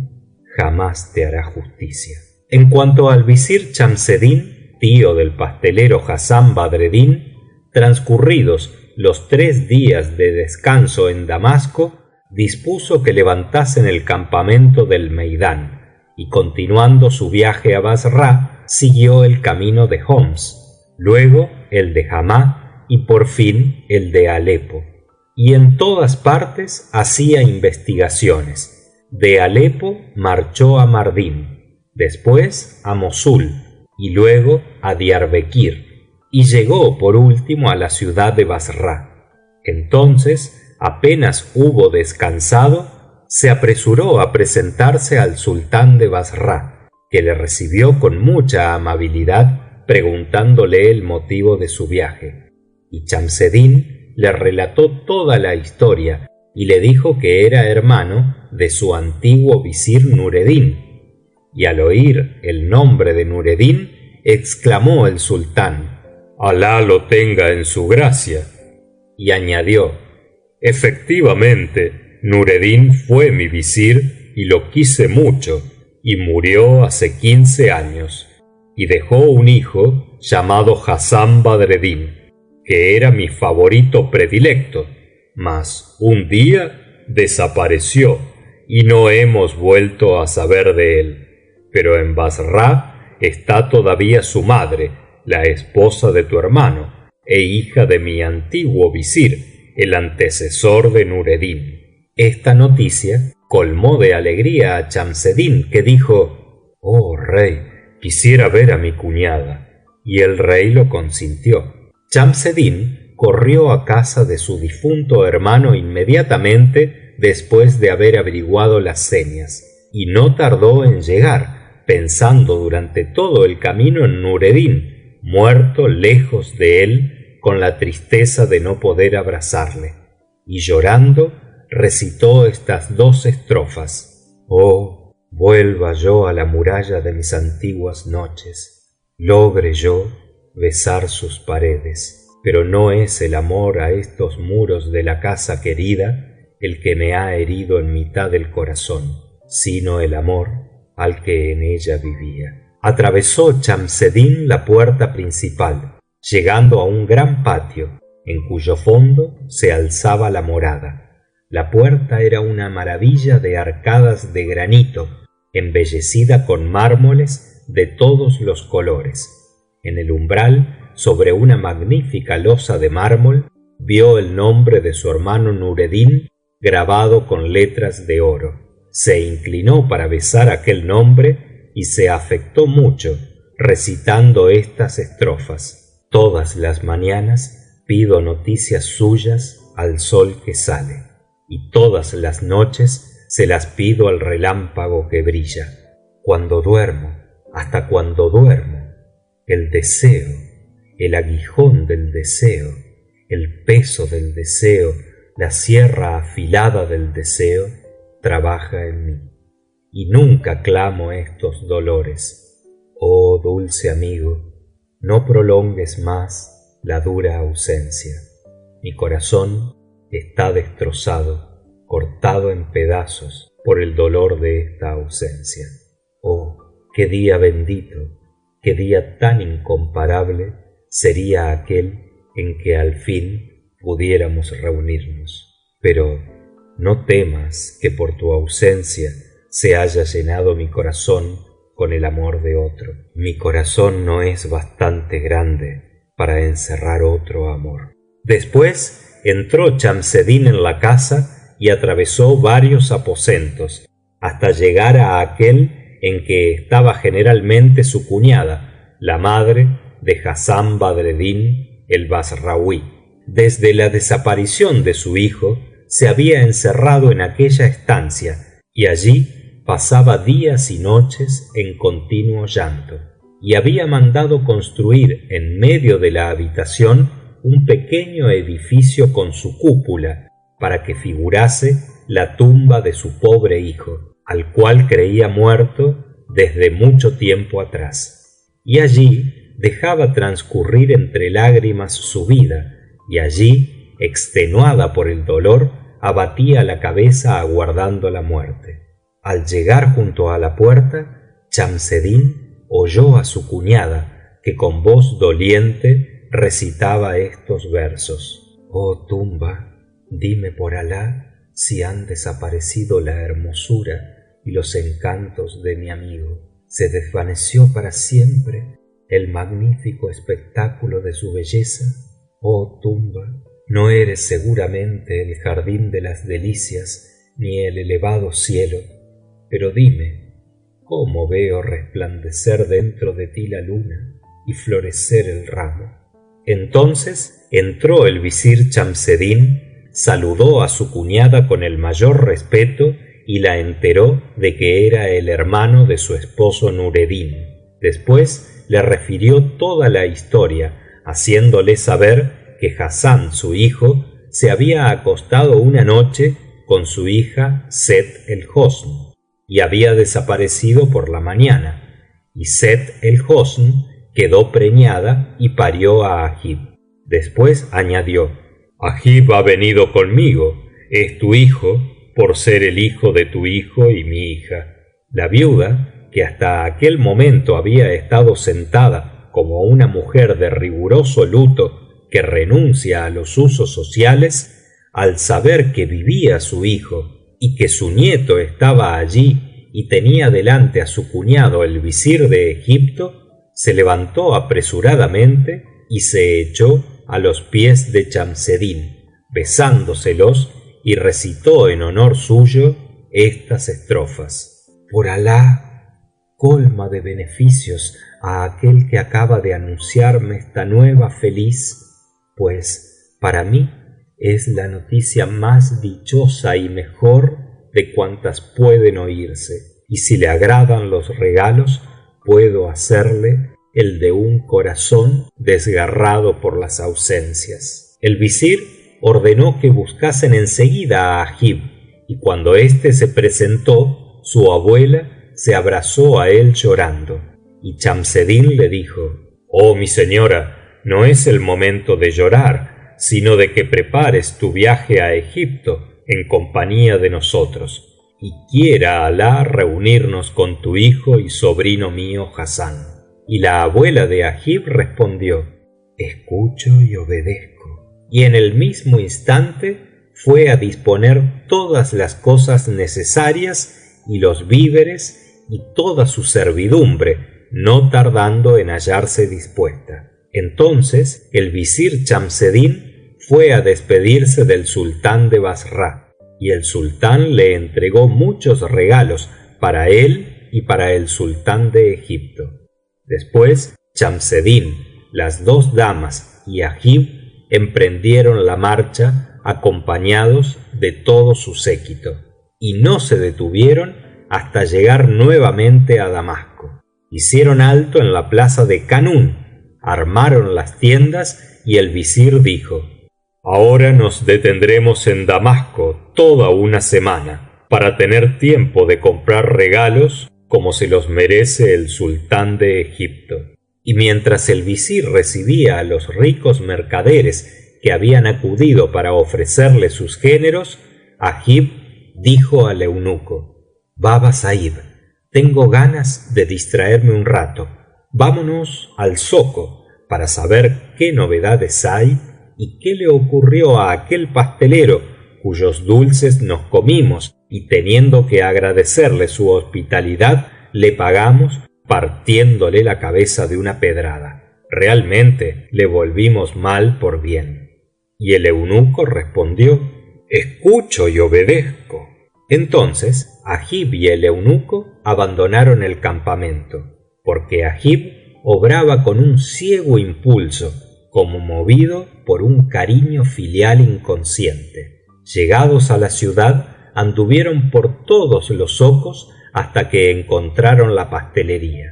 jamás te hará justicia. En cuanto al visir Chamseddin, tío del pastelero Hassán Badreddin, transcurridos los 3 días de descanso en Damasco, dispuso que levantasen el campamento del Meidán, y continuando su viaje a Bassra, siguió el camino de Homs, luego el de Hamá y por fin el de Alepo. Y en todas partes hacía investigaciones. De Alepo marchó a Mardin, después a Mosul y luego a Diarbekir, y llegó por último a la ciudad de Bassra. Entonces, apenas hubo descansado, se apresuró a presentarse al sultán de Bassra, que le recibió con mucha amabilidad, preguntándole el motivo de su viaje. Y Chamseddin le relató toda la historia y le dijo que era hermano de su antiguo visir Nureddin. Y al oír el nombre de Nureddin, exclamó el sultán: Alá lo tenga en su gracia. Y añadió: efectivamente, Nureddin fue mi visir y lo quise mucho, y murió hace 15 años, y dejó un hijo llamado Hassán Badreddin, que era mi favorito predilecto, mas un día desapareció y no hemos vuelto a saber de él. Pero en Bassra está todavía su madre, la esposa de tu hermano, e hija de mi antiguo visir, el antecesor de Nureddin. Esta noticia colmó de alegría a Chamseddin, que dijo: oh rey, quisiera ver a mi cuñada. Y el rey lo consintió. Chamseddin corrió a casa de su difunto hermano inmediatamente después de haber averiguado las señas, y no tardó en llegar, pensando durante todo el camino en Nureddin, muerto lejos de él, con la tristeza de no poder abrazarle. Y llorando recitó estas 2 estrofas: oh, vuelva yo a la muralla de mis antiguas noches, logre yo besar sus paredes, pero no es el amor a estos muros de la casa querida el que me ha herido en mitad del corazón, sino el amor al que en ella vivía. Atravesó Chamseddin la puerta principal, llegando a un gran patio, en cuyo fondo se alzaba la morada. La puerta era una maravilla de arcadas de granito, embellecida con mármoles de todos los colores. En el umbral, sobre una magnífica losa de mármol, vio el nombre de su hermano Nureddin grabado con letras de oro. Se inclinó para besar aquel nombre y se afectó mucho, recitando estas estrofas: todas las mañanas pido noticias suyas al sol que sale, y todas las noches se las pido al relámpago que brilla. Cuando duermo, hasta cuando duermo, el deseo, el aguijón del deseo, el peso del deseo, la sierra afilada del deseo, trabaja en mí. Y nunca clamo estos dolores. Oh dulce amigo, no prolongues más la dura ausencia. Mi corazón está destrozado, cortado en pedazos por el dolor de esta ausencia. Oh, qué día bendito, qué día tan incomparable sería aquel en que al fin pudiéramos reunirnos. Pero no temas que por tu ausencia se haya llenado mi corazón con el amor de otro. Mi corazón no es bastante grande para encerrar otro amor. Después entró Chamseddin en la casa y atravesó varios aposentos hasta llegar a aquel en que estaba generalmente su cuñada, la madre de Hassán Badreddin el Basraoui. Desde la desaparición de su hijo se había encerrado en aquella estancia y allí pasaba días y noches en continuo llanto, y había mandado construir en medio de la habitación un pequeño edificio con su cúpula para que figurase la tumba de su pobre hijo, al cual creía muerto desde mucho tiempo atrás, y allí dejaba transcurrir entre lágrimas su vida, y allí, extenuada por el dolor, abatía la cabeza aguardando la muerte. Al llegar junto a la puerta, Chamseddin oyó a su cuñada, que con voz doliente recitaba estos versos: Oh tumba, dime por Alá si han desaparecido la hermosura y los encantos de mi amigo. ¿Se desvaneció para siempre el magnífico espectáculo de su belleza? Oh tumba, no eres seguramente el jardín de las delicias ni el elevado cielo, pero dime, ¿cómo veo resplandecer dentro de ti la luna y florecer el ramo? Entonces entró el visir Chamseddin, saludó a su cuñada con el mayor respeto y la enteró de que era el hermano de su esposo Nureddin. Después le refirió toda la historia, haciéndole saber que Hassán, su hijo, se había acostado una noche con su hija Sett el-Hosn y había desaparecido por la mañana, y Sett el-Hosn quedó preñada y parió a Agib. Después añadió: Agib ha venido conmigo, es tu hijo por ser el hijo de tu hijo y mi hija. La viuda, que hasta aquel momento había estado sentada como una mujer de riguroso luto que renuncia a los usos sociales, al saber que vivía su hijo y que su nieto estaba allí y tenía delante a su cuñado el visir de Egipto, se levantó apresuradamente y se echó a los pies de Chamseddin, besándoselos, y recitó en honor suyo estas estrofas: Por Alá, colma de beneficios a aquel que acaba de anunciarme esta nueva feliz, pues para mí es la noticia más dichosa y mejor de cuantas pueden oírse, y si le agradan los regalos, puedo hacerle el de un corazón desgarrado por las ausencias. El visir ordenó que buscasen enseguida a Agib, y cuando éste se presentó, su abuela se abrazó a él llorando, y Chamseddin le dijo: Oh mi señora, no es el momento de llorar, sino de que prepares tu viaje a Egipto en compañía de nosotros, y quiera Alá reunirnos con tu hijo y sobrino mío Hassán. Y la abuela de Agib respondió: Escucho y obedezco. Y en el mismo instante fue a disponer todas las cosas necesarias y los víveres y toda su servidumbre, no tardando en hallarse dispuesta. Entonces el visir Chamseddin fue a despedirse del sultán de Bassra, y el sultán le entregó muchos regalos para él y para el sultán de Egipto. Después Chamseddin, las dos damas y Agib emprendieron la marcha acompañados de todo su séquito, y no se detuvieron hasta llegar nuevamente a Damasco. Hicieron alto en la plaza de Canún, armaron las tiendas y el visir dijo: Ahora nos detendremos en Damasco toda una semana para tener tiempo de comprar regalos como se los merece el sultán de Egipto. Y mientras el visir recibía a los ricos mercaderes que habían acudido para ofrecerle sus géneros, Agib dijo al eunuco: Baba Said, tengo ganas de distraerme un rato. Vámonos al zoco para saber qué novedades hay y qué le ocurrió a aquel pastelero cuyos dulces nos comimos y, teniendo que agradecerle su hospitalidad, le pagamos partiéndole la cabeza de una pedrada. Realmente le volvimos mal por bien. Y el eunuco respondió: escucho y obedezco. Entonces Agib y el eunuco abandonaron el campamento, porque Agib obraba con un ciego impulso, como movido por un cariño filial inconsciente. Llegados a la ciudad, anduvieron por todos los zocos hasta que encontraron la pastelería.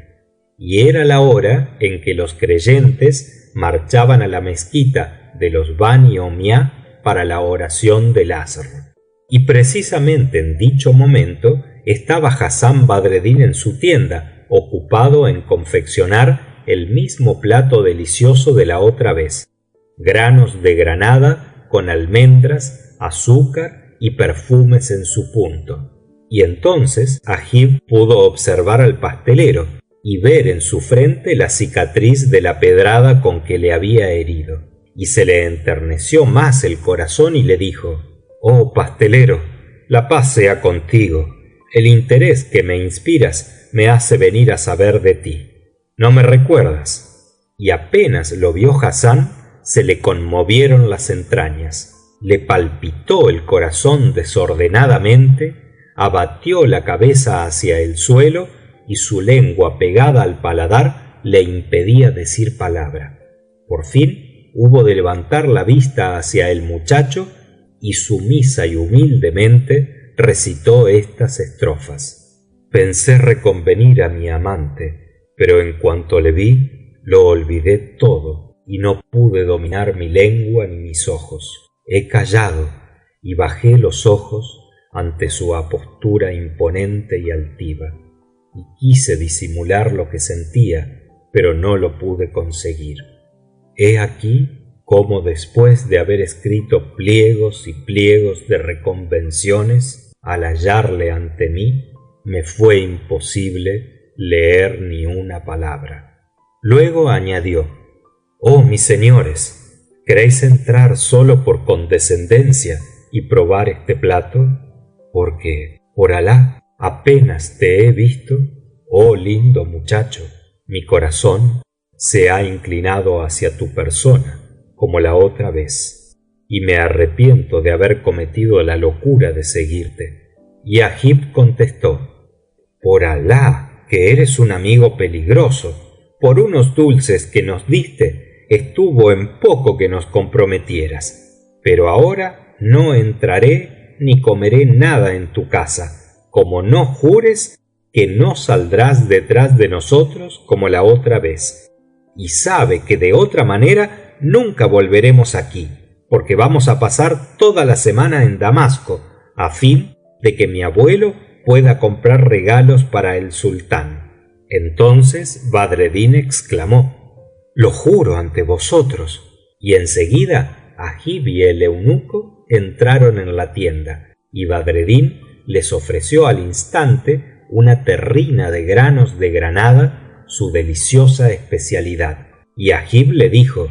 Y era la hora en que los creyentes marchaban a la mezquita de los Bani Ommiá para la oración del Asr. Y precisamente en dicho momento estaba Hassán Badreddin en su tienda, ocupado en confeccionar el mismo plato delicioso de la otra vez: granos de granada con almendras, azúcar y perfumes en su punto. Y entonces Agib pudo observar al pastelero y ver en su frente la cicatriz de la pedrada con que le había herido, y se le enterneció más el corazón y le dijo: oh pastelero, la paz sea contigo. El interés que me inspiras me hace venir a saber de ti. ¿No me recuerdas? Y apenas lo vio Hassán, se le conmovieron las entrañas, le palpitó el corazón desordenadamente, abatió la cabeza hacia el suelo y su lengua pegada al paladar le impedía decir palabra. Por fin hubo de levantar la vista hacia el muchacho y sumisa y humildemente recitó estas estrofas: pensé reconvenir a mi amante, pero en cuanto le vi lo olvidé todo y no pude dominar mi lengua ni mis ojos. He callado y bajé los ojos ante su apostura imponente y altiva, y quise disimular lo que sentía, pero no lo pude conseguir. He aquí cómo, después de haber escrito pliegos y pliegos de reconvenciones, al hallarle ante mí, me fue imposible leer ni una palabra. Luego añadió: oh mis señores, ¿queréis entrar solo por condescendencia y probar este plato? Porque, por Alá, apenas te he visto, oh lindo muchacho, mi corazón se ha inclinado hacia tu persona como la otra vez, y me arrepiento de haber cometido la locura de seguirte. Y Agib contestó: por Alá, que eres un amigo peligroso. Por unos dulces que nos diste estuvo en poco que nos comprometieras, pero ahora no entraré ni comeré nada en tu casa, como no jures que no saldrás detrás de nosotros como la otra vez. Y sabe que de otra manera nunca volveremos aquí, porque vamos a pasar toda la semana en Damasco, a fin de que mi abuelo pueda comprar regalos para el sultán. Entonces Badreddin exclamó: lo juro ante vosotros. Y enseguida Agib y el eunuco entraron en la tienda, y Badreddin les ofreció al instante una terrina de granos de granada, su deliciosa especialidad. Y Agib le dijo: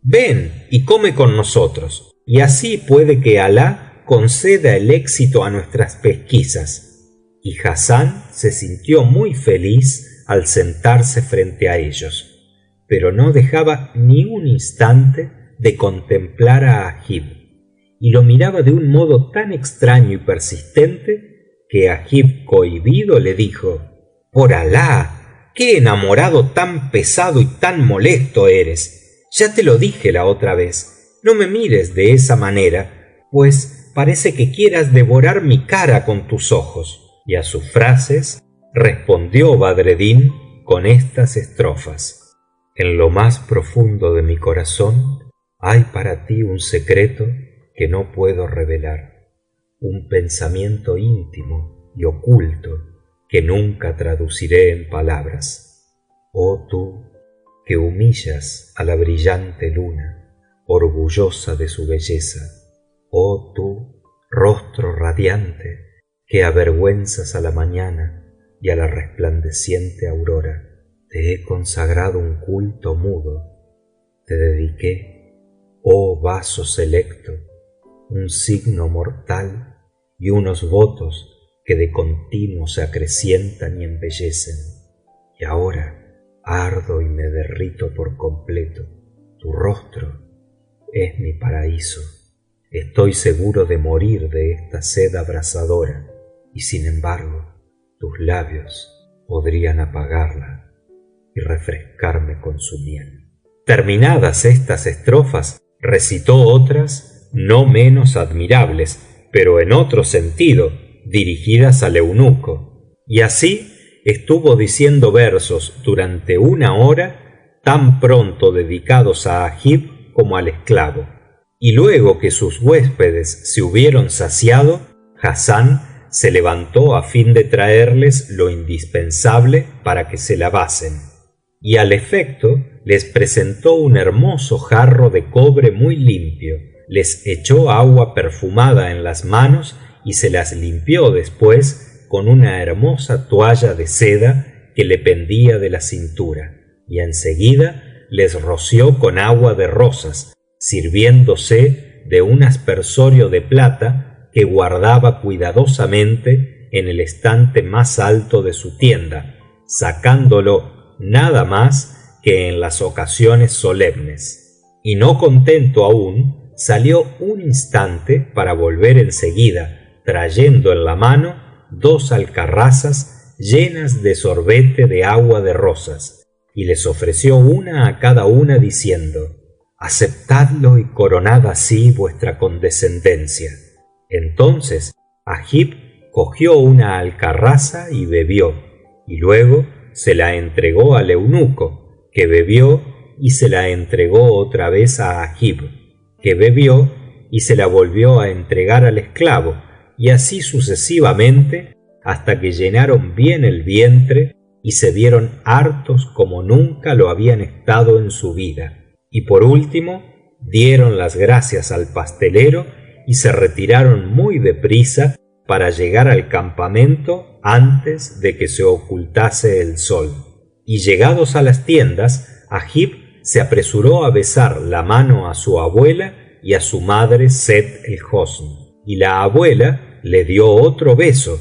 ven y come con nosotros, y así puede que Alá conceda el éxito a nuestras pesquisas. Y Hassán se sintió muy feliz al sentarse frente a ellos, pero no dejaba ni un instante de contemplar a Agib, y lo miraba de un modo tan extraño y persistente que Agib, cohibido, le dijo: por Alá, qué enamorado tan pesado y tan molesto eres. Ya te lo dije la otra vez, no me mires de esa manera, pues parece que quieras devorar mi cara con tus ojos. Y a sus frases respondió Badreddin con estas estrofas: en lo más profundo de mi corazón hay para ti un secreto que no puedo revelar, un pensamiento íntimo y oculto que nunca traduciré en palabras. Oh tú, que humillas a la brillante luna, orgullosa de su belleza. Oh tú, rostro radiante, que avergüenzas a la mañana y a la resplandeciente aurora. Te he consagrado un culto mudo, te dediqué, oh vaso selecto, un signo mortal y unos votos que de continuo se acrecientan y embellecen. Y ahora ardo y me derrito por completo. Tu rostro es mi paraíso. Estoy seguro de morir de esta sed abrasadora, y sin embargo tus labios podrían apagarla y refrescarme con su miel. Terminadas estas estrofas, recitó otras no menos admirables, pero en otro sentido, dirigidas al eunuco, y así estuvo diciendo versos durante 1 hora, tan pronto dedicados a Agib como al esclavo. Y luego que sus huéspedes se hubieron saciado, Hassán se levantó a fin de traerles lo indispensable para que se lavasen, y al efecto les presentó un hermoso jarro de cobre muy limpio, les echó agua perfumada en las manos y se las limpió después con una hermosa toalla de seda que le pendía de la cintura, y enseguida les roció con agua de rosas, sirviéndose de un aspersorio de plata que guardaba cuidadosamente en el estante más alto de su tienda, sacándolo nada más que en las ocasiones solemnes. Y no contento aún, salió un instante para volver enseguida, trayendo en la mano 2 alcarrazas llenas de sorbete de agua de rosas, y les ofreció una a cada una diciendo: aceptadlo y coronad así vuestra condescendencia. Entonces Agib cogió una alcarraza y bebió, y luego se la entregó al eunuco, que bebió y se la entregó otra vez a Agib, que bebió y se la volvió a entregar al esclavo, y así sucesivamente hasta que llenaron bien el vientre y se vieron hartos como nunca lo habían estado en su vida. Y por último dieron las gracias al pastelero y se retiraron muy deprisa para llegar al campamento antes de que se ocultase el sol. Y llegados a las tiendas, Agib se apresuró a besar la mano a su abuela y a su madre Sett el-Hosn, y la abuela le dio otro beso,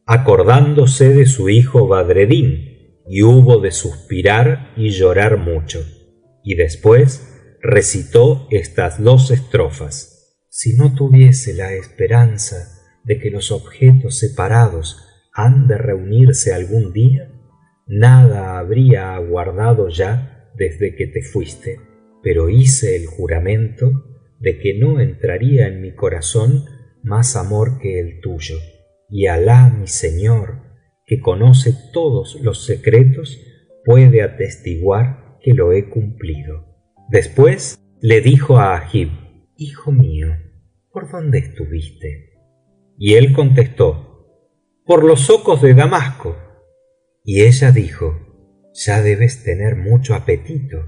acordándose de su hijo Badreddin, y hubo de suspirar y llorar mucho. Y después recitó estas 2 estrofas: si no tuviese la esperanza de que los objetos separados han de reunirse algún día, nada habría aguardado ya desde que te fuiste, pero hice el juramento de que no entraría en mi corazón más amor que el tuyo, y Alá mi Señor, que conoce todos los secretos, puede atestiguar que lo he cumplido. Después le dijo a Agib: hijo mío, ¿por dónde estuviste? Y él contestó: por los zocos de Damasco. Y ella dijo: ya debes tener mucho apetito.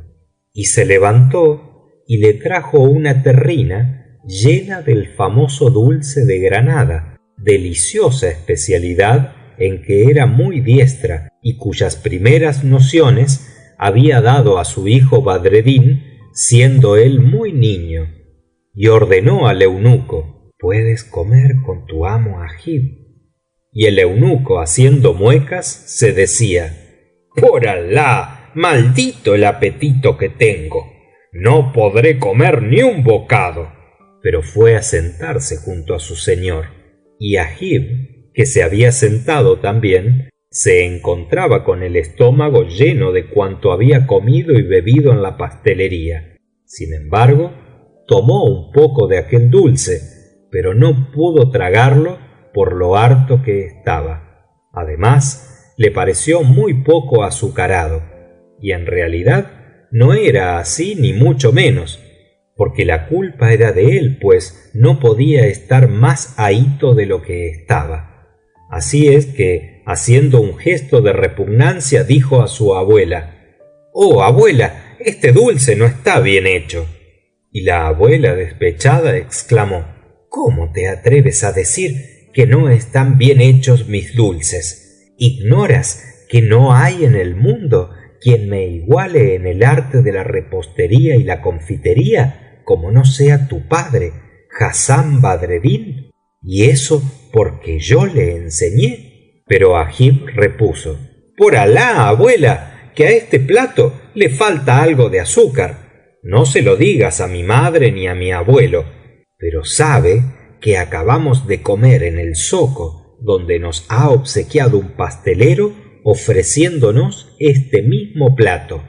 Y se levantó y le trajo una terrina llena del famoso dulce de Granada, deliciosa especialidad en que era muy diestra y cuyas primeras nociones había dado a su hijo Badreddin siendo él muy niño, y ordenó al eunuco: puedes comer con tu amo Agib. Y el eunuco, haciendo muecas, se decía: por Alá, maldito el apetito que tengo, no podré comer ni un bocado. Pero fue a sentarse junto a su señor, y Agib, que se había sentado también, se encontraba con el estómago lleno de cuanto había comido y bebido en la pastelería. Sin embargo, tomó un poco de aquel dulce, pero no pudo tragarlo por lo harto que estaba. Además, le pareció muy poco azucarado, y en realidad no era así ni mucho menos, porque la culpa era de él, pues no podía estar más ahito de lo que estaba. Así es que, haciendo un gesto de repugnancia, dijo a su abuela: oh abuela, este dulce no está bien hecho. Y la abuela, despechada, exclamó: ¿cómo te atreves a decir que no están bien hechos mis dulces? ¿Ignoras que no hay en el mundo quien me iguale en el arte de la repostería y la confitería, como no sea tu padre, Hassán Badreddin? Y eso porque yo le enseñé. Pero Agib repuso: por Alá, abuela, que a este plato le falta algo de azúcar. No se lo digas a mi madre ni a mi abuelo, pero sabe que acabamos de comer en el zoco donde nos ha obsequiado un pastelero ofreciéndonos este mismo plato.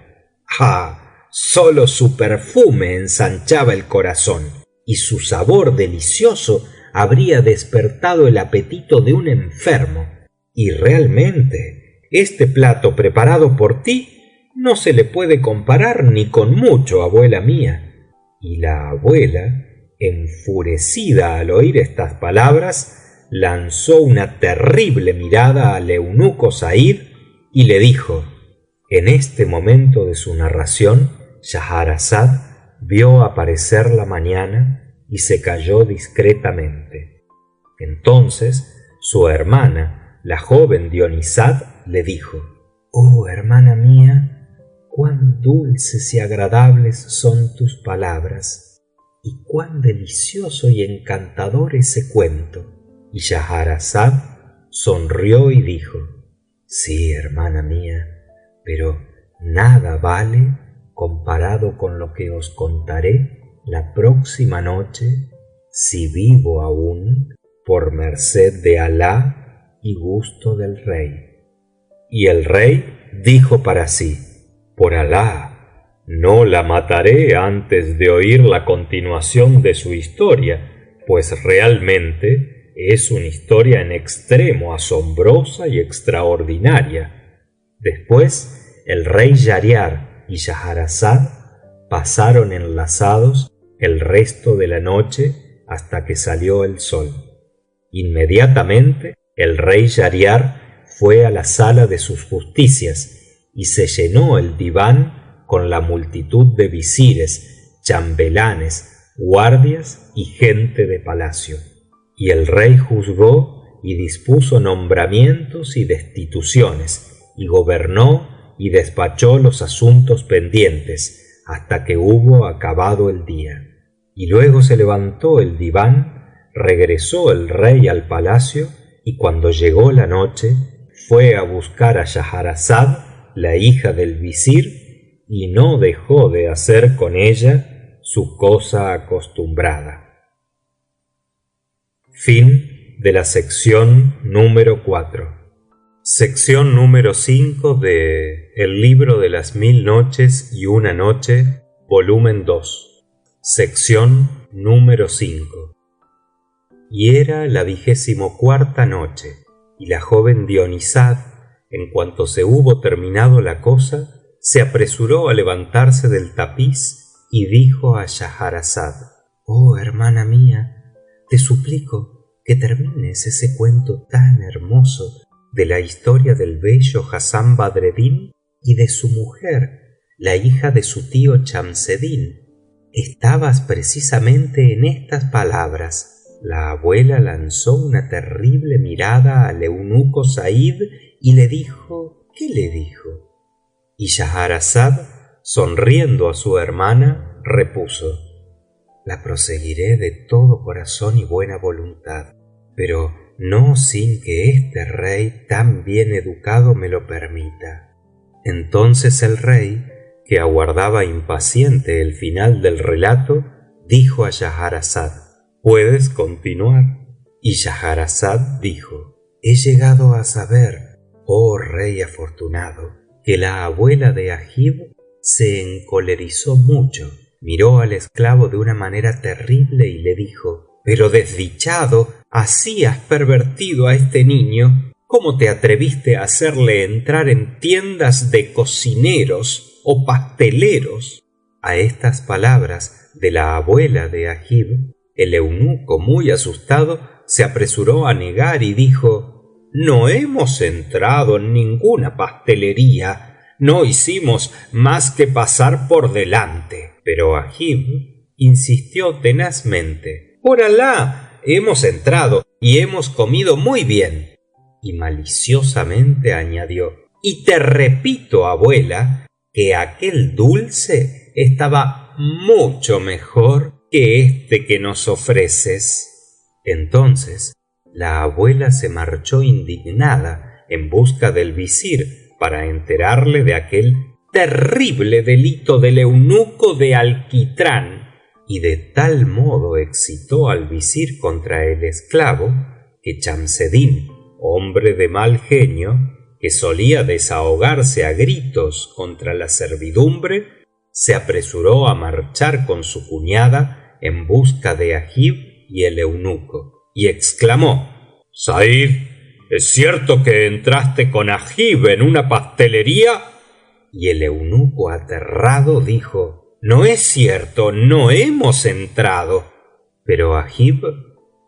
¡Ah! Sólo su perfume ensanchaba el corazón y su sabor delicioso habría despertado el apetito de un enfermo. Y realmente, este plato preparado por ti no se le puede comparar ni con mucho, abuela mía. Y la abuela, enfurecida al oír estas palabras, lanzó una terrible mirada al eunuco Said y le dijo. En este momento de su narración, Schahrazada vio aparecer la mañana y se calló discretamente. Entonces su hermana, la joven Dionizad, le dijo: oh hermana mía, cuán dulces y agradables son tus palabras, y cuán delicioso y encantador ese cuento. Y Schahrazada sonrió y dijo: sí, hermana mía, pero nada vale comparado con lo que os contaré la próxima noche, si vivo aún, por merced de Alá y gusto del rey. Y el rey dijo para sí: por Alá, no la mataré antes de oír la continuación de su historia, pues realmente es una historia en extremo asombrosa y extraordinaria. Después el rey Schahriar y Schahrazada pasaron enlazados el resto de la noche hasta que salió el sol. Inmediatamente el rey Schahriar fue a la sala de sus justicias y se llenó el diván con la multitud de visires, chambelanes, guardias y gente de palacio. Y el rey juzgó y dispuso nombramientos y destituciones, y gobernó y despachó los asuntos pendientes hasta que hubo acabado el día. Y luego se levantó el diván, regresó el rey al palacio, y cuando llegó la noche fue a buscar a Schahrazada, la hija del visir, y no dejó de hacer con ella su cosa acostumbrada. Fin de la sección número 4. Sección número 5 de El libro de las 1000 noches y una noche, volumen 2. Sección número 5. Y era la 24ª noche, y la joven Dionizad, en cuanto se hubo terminado la cosa, se apresuró a levantarse del tapiz y dijo a Schahrazada: oh hermana mía, te suplico que termines ese cuento tan hermoso de la historia del bello Hassán Badreddin y de su mujer, la hija de su tío Chamseddin. Estabas precisamente en estas palabras. La abuela lanzó una terrible mirada al eunuco Said y le dijo: ¿qué le dijo? Y Schahrazada, sonriendo a su hermana, repuso: la proseguiré de todo corazón y buena voluntad, pero no sin que este rey tan bien educado me lo permita. Entonces el rey, que aguardaba impaciente el final del relato, dijo a Schahrazada: puedes continuar. Y Schahrazada dijo: he llegado a saber, oh rey afortunado, que la abuela de Agib se encolerizó mucho, miró al esclavo de una manera terrible y le dijo: pero desdichado, así has pervertido a este niño. ¿Cómo te atreviste a hacerle entrar en tiendas de cocineros o pasteleros? A estas palabras de la abuela de Agib, el eunuco, muy asustado, se apresuró a negar y dijo: no hemos entrado en ninguna pastelería, no hicimos más que pasar por delante. Pero Agib insistió tenazmente: por Alah, hemos entrado y hemos comido muy bien. Y maliciosamente añadió: y te repito, abuela, que aquel dulce estaba mucho mejor que este que nos ofreces. Entonces la abuela se marchó indignada en busca del visir para enterarle de aquel terrible delito del eunuco de alquitrán, y de tal modo excitó al visir contra el esclavo que Chamseddin, hombre de mal genio, que solía desahogarse a gritos contra la servidumbre, se apresuró a marchar con su cuñada en busca de Agib y el eunuco, y exclamó: Said, ¿es cierto que entraste con Agib en una pastelería? Y el eunuco, aterrado, dijo: no es cierto, no hemos entrado. Pero Agib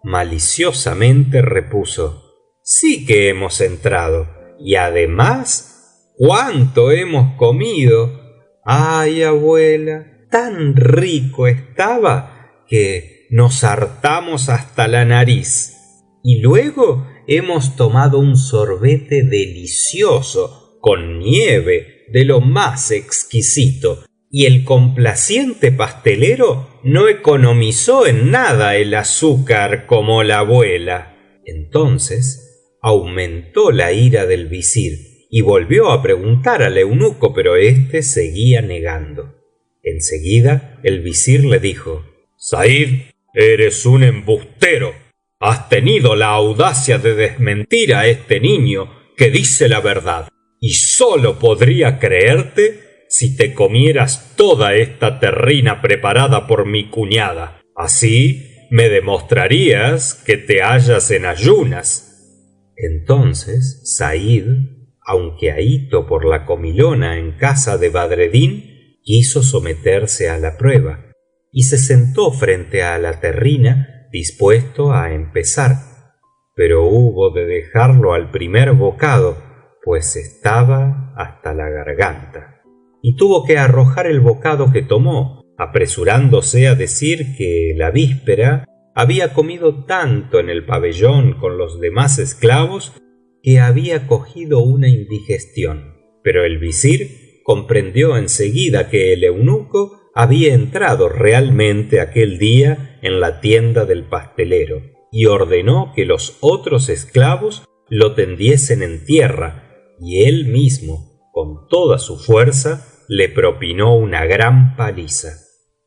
maliciosamente repuso: sí que hemos entrado, y además cuánto hemos comido. Ay, abuela, tan rico estaba que nos hartamos hasta la nariz, y luego hemos tomado un sorbete delicioso con nieve de lo más exquisito, y el complaciente pastelero no economizó en nada el azúcar como la abuela. Entonces aumentó la ira del visir y volvió a preguntar al eunuco, pero éste seguía negando. Enseguida el visir le dijo: Said, eres un embustero. Has tenido la audacia de desmentir a este niño que dice la verdad, y sólo podría creerte si te comieras toda esta terrina preparada por mi cuñada. Así me demostrarías que te hallas en ayunas. Entonces Said, aunque ahito por la comilona en casa de Badreddin, quiso someterse a la prueba y se sentó frente a la terrina dispuesto a empezar, pero hubo de dejarlo al primer bocado, pues estaba hasta la garganta, y tuvo que arrojar el bocado que tomó, apresurándose a decir que la víspera había comido tanto en el pabellón con los demás esclavos que había cogido una indigestión. Pero el visir comprendió enseguida que el eunuco había entrado realmente aquel día en la tienda del pastelero, y ordenó que los otros esclavos lo tendiesen en tierra, y él mismo, con toda su fuerza, le propinó una gran paliza.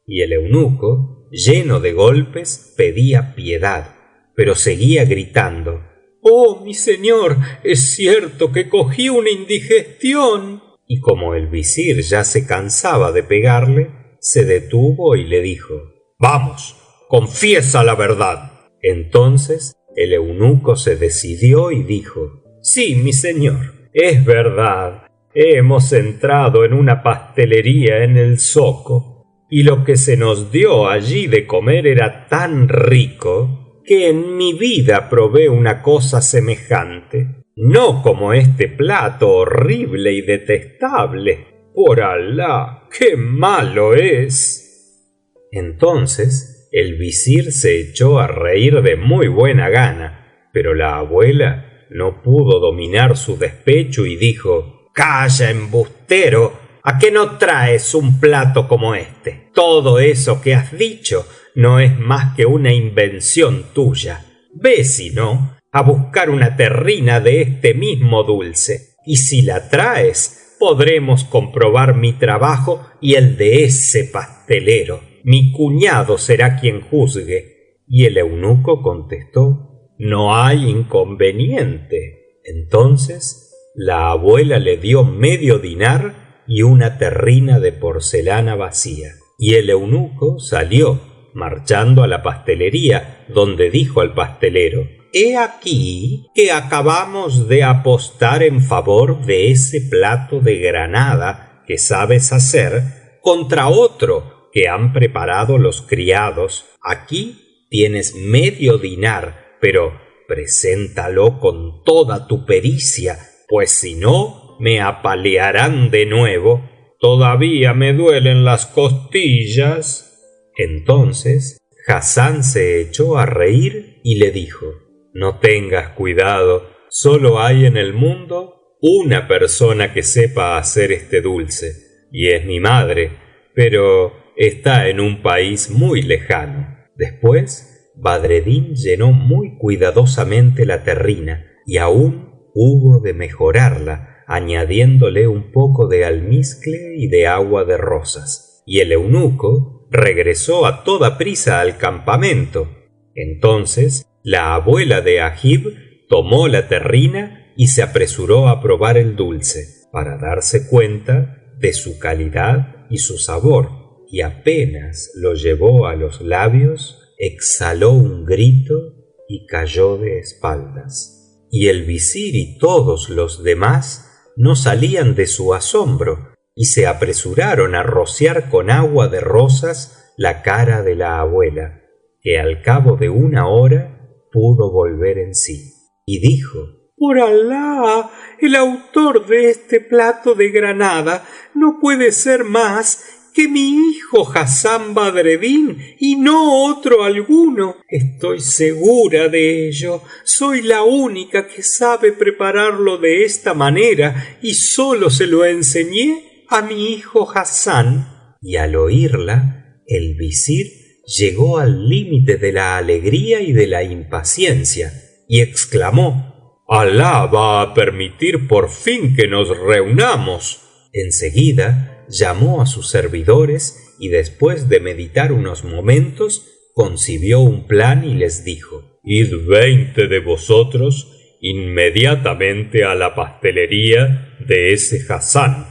Y el eunuco, lleno de golpes, pedía piedad, pero seguía gritando: oh, mi señor, es cierto que cogí una indigestión. Y como el visir ya se cansaba de pegarle, se detuvo y le dijo: vamos, confiesa la verdad. Entonces el eunuco se decidió y dijo: sí, mi señor, es verdad, hemos entrado en una pastelería en el zoco, y lo que se nos dio allí de comer era tan rico que en mi vida probé una cosa semejante, no como este plato horrible y detestable. Por Alah, qué malo es. Entonces el visir se echó a reír de muy buena gana, pero la abuela no pudo dominar su despecho y dijo: calla, embustero, ¿a qué no traes un plato como este? Todo eso que has dicho no es más que una invención tuya. Ve, si no, a buscar una terrina de este mismo dulce, y si la traes podremos comprobar mi trabajo y el de ese pastelero. Mi cuñado será quien juzgue. Y el eunuco contestó: no hay inconveniente. Entonces la abuela le dio medio dinar y una terrina de porcelana vacía, y el eunuco salió, marchando a la pastelería, donde dijo al pastelero: he aquí que acabamos de apostar en favor de ese plato de granada que sabes hacer contra otro que han preparado los criados. Aquí tienes medio dinar, pero preséntalo con toda tu pericia, pues si no, me apalearán de nuevo. Todavía me duelen las costillas. Entonces Hassán se echó a reír y le dijo: no tengas cuidado, solo hay en el mundo una persona que sepa hacer este dulce, y es mi madre, pero está en un país muy lejano. Después Badreddin llenó muy cuidadosamente la terrina y aún hubo de mejorarla añadiéndole un poco de almizcle y de agua de rosas, y el eunuco regresó a toda prisa al campamento. Entonces la abuela de Agib tomó la terrina y se apresuró a probar el dulce para darse cuenta de su calidad y su sabor, y apenas lo llevó a los labios exhaló un grito y cayó de espaldas. Y el visir y todos los demás no salían de su asombro y se apresuraron a rociar con agua de rosas la cara de la abuela, que al cabo de una hora pudo volver en sí, y dijo: por Alah, el autor de este plato de granada no puede ser más que mi hijo Hassán Badreddin y no otro alguno. Estoy segura de ello. Soy la única que sabe prepararlo de esta manera y solo se lo enseñé a mi hijo Hassán. Y al oírla, el visir llegó al límite de la alegría y de la impaciencia y exclamó: Alá va a permitir por fin que nos reunamos. Enseguida llamó a sus servidores y después de meditar unos momentos concibió un plan y les dijo: id 20 de vosotros inmediatamente a la pastelería de ese Hassán,